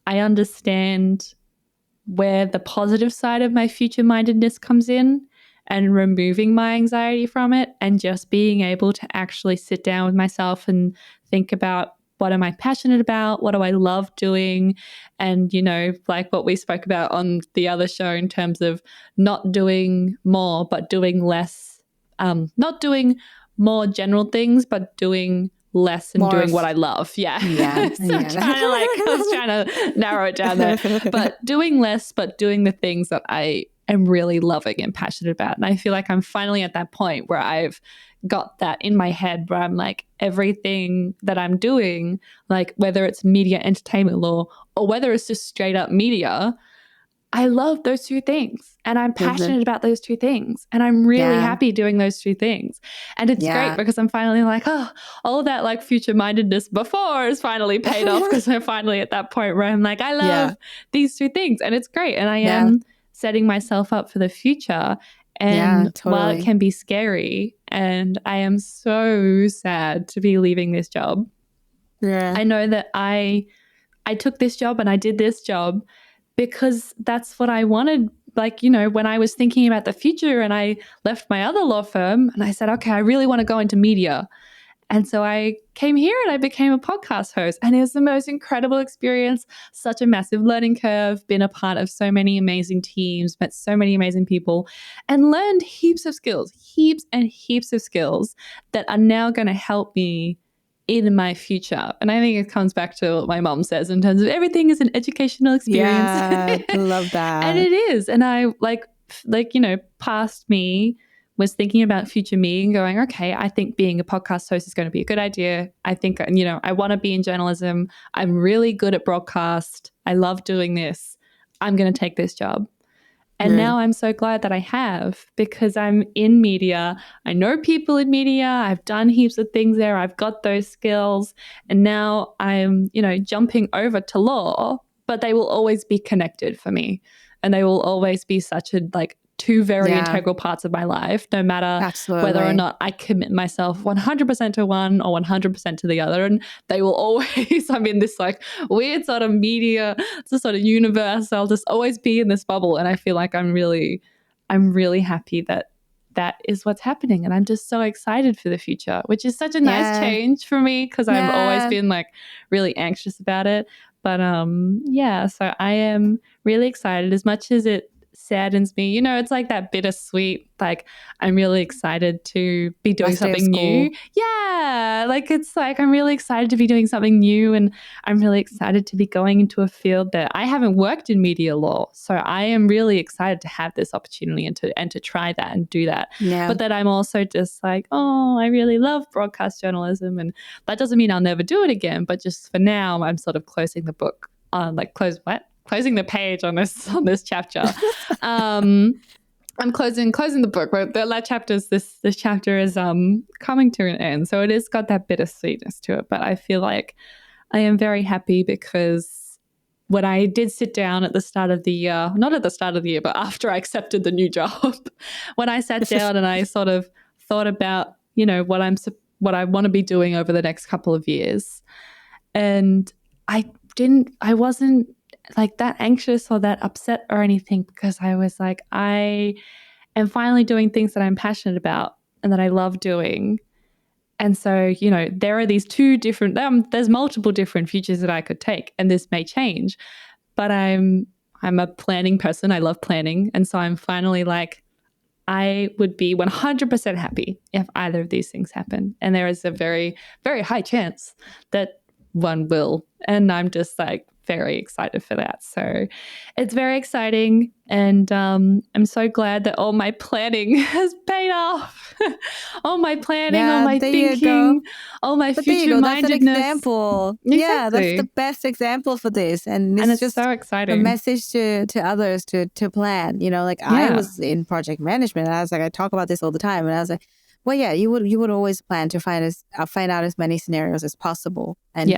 I understand where the positive side of my future-mindedness comes in, and removing my anxiety from it, and just being able to actually sit down with myself and think about, what am I passionate about? What do I love doing? And, what we spoke about on the other show in terms of not doing more, but doing less, not doing more general things, but doing less and doing what I love. Yeah. So I was trying to narrow it down there, but doing less, but doing the things that I am really loving and passionate about. And I feel like I'm finally at that point where I've got that in my head, where I'm everything that I'm doing, whether it's media entertainment law or whether it's just straight up media, I love those two things, and I'm passionate about those two things, and I'm really happy doing those two things. And it's great because I'm finally all of that future-mindedness before is finally paid off, because I'm finally at that point where I'm I love these two things, and it's great. And I am setting myself up for the future. And while it can be scary, and I am so sad to be leaving this job, I know that I took this job and I did this job because that's what I wanted. When I was thinking about the future, and I left my other law firm and I said, okay, I really want to go into media. And so I came here and I became a podcast host, and it was the most incredible experience, such a massive learning curve, been a part of so many amazing teams, met so many amazing people, and learned heaps of skills, heaps and heaps of skills that are now going to help me in my future. And I think it comes back to what my mom says in terms of everything is an educational experience. Yeah, love that. And it is. And I past me was thinking about future me and going, okay, I think being a podcast host is going to be a good idea. I think, I want to be in journalism. I'm really good at broadcast. I love doing this. I'm going to take this job. And now I'm so glad that I have, because I'm in media. I know people in media. I've done heaps of things there. I've got those skills. And now I'm, jumping over to law, but they will always be connected for me. And they will always be such two very integral parts of my life, no matter whether or not I commit myself 100% to one or 100% to the other. And they will always, I'm in this weird sort of media, it's a sort of universe. I'll just always be in this bubble. And I feel like I'm really happy that is what's happening. And I'm just so excited for the future, which is such a nice change for me, because I've always been really anxious about it. But so I am really excited, as much as it saddens me. It's that bittersweet, I'm really excited to be doing something new. Yeah. I'm really excited to be doing something new, and I'm really excited to be going into a field that I haven't worked in media law. So I am really excited to have this opportunity and to try that and do that. Yeah. But that I'm also just I really love broadcast journalism, and that doesn't mean I'll never do it again. But just for now, I'm sort of closing the book on closing the page on this chapter. I'm closing the book, but this chapter is coming to an end. So it has got that bittersweetness to it. But I feel like I am very happy, because when I did sit down at the start of the year, not at the start of the year, but after I accepted the new job, when I sat down and I sort of thought about, what I want to be doing over the next couple of years, and I wasn't that anxious or that upset or anything, because I was I am finally doing things that I'm passionate about and that I love doing. And so, there are these two different, there's multiple different futures that I could take, and this may change, but I'm a planning person. I love planning. And so I'm finally I would be 100% happy if either of these things happen. And there is a very, very high chance that one will. And I'm just very excited for that. So it's very exciting. And I'm so glad that all my planning has paid off. All my planning, all my thinking, all my future-mindedness. That's an example. Exactly. Yeah, that's the best example for this. And it's just so exciting. A message to others to plan. I was in project management, and I talk about this all the time. And I was well, yeah, you would always plan to find out as many scenarios as possible. And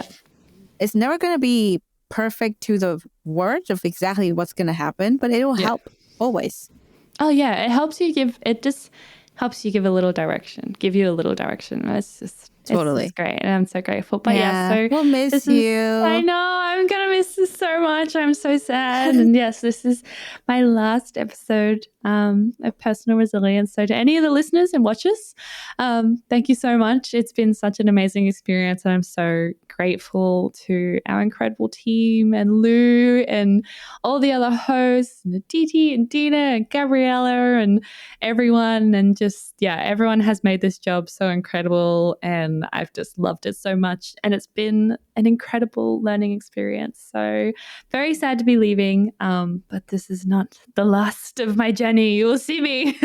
it's never going to be perfect to the word of exactly what's going to happen, but it will help always. Oh yeah, it just helps you give you a little direction. It's just totally. It's great, and I'm so grateful. But so we'll miss you. I know, I'm gonna miss this so much. I'm so sad. And yes, this is my last episode of Personal Resilience. So to any of the listeners and watchers, thank you so much. It's been such an amazing experience, and I'm so grateful to our incredible team and Lu and all the other hosts, and Aditi and Dina and Gabriella and everyone, and just everyone has made this job so incredible, and I've just loved it so much, and it's been an incredible learning experience. So very sad to be leaving, but this is not the last of my journey. You will see me.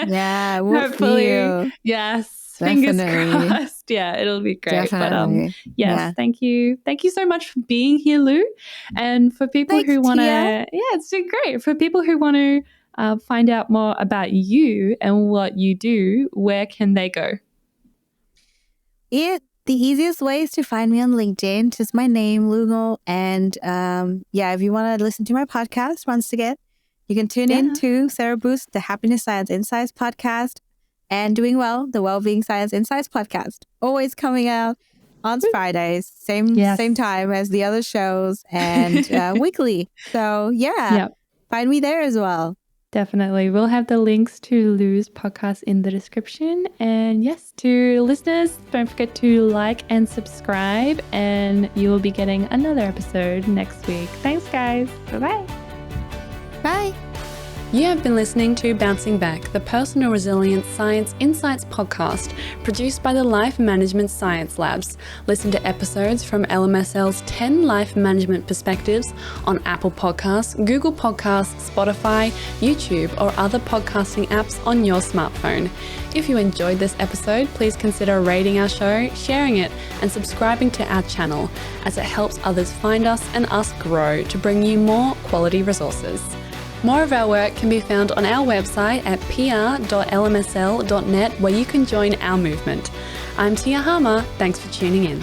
Yeah, we'll hopefully. See you. Yes. Definitely. Fingers crossed. Yeah, it'll be great. Definitely. But yes, thank you. Thank you so much for being here, Lu. And for people who want to, it's been great. For people who want to find out more about you and what you do, where can they go? The easiest way is to find me on LinkedIn. Just my name, Lu Ngo. And if you want to listen to my podcast once again, you can tune in to Sero Boost, the Happiness Science Insights Podcast, and Doing Well, the Wellbeing Science Insights Podcast. Always coming out on Fridays, same time as the other shows, and weekly. So find me there as well. Definitely. We'll have the links to Lu's podcast in the description. And yes, to listeners, don't forget to like and subscribe, and you will be getting another episode next week. Thanks, guys. Bye-bye. Bye. You have been listening to Bouncing Back, the Personal Resilience Science Insights Podcast, produced by the Life Management Science Labs. Listen to episodes from LMSL's 10 Life Management Perspectives on Apple Podcasts, Google Podcasts, Spotify, YouTube, or other podcasting apps on your smartphone. If you enjoyed this episode, please consider rating our show, sharing it, and subscribing to our channel, as it helps others find us and us grow to bring you more quality resources. More of our work can be found on our website at pr.lmsl.net, where you can join our movement. I'm Tia Harmer. Thanks for tuning in.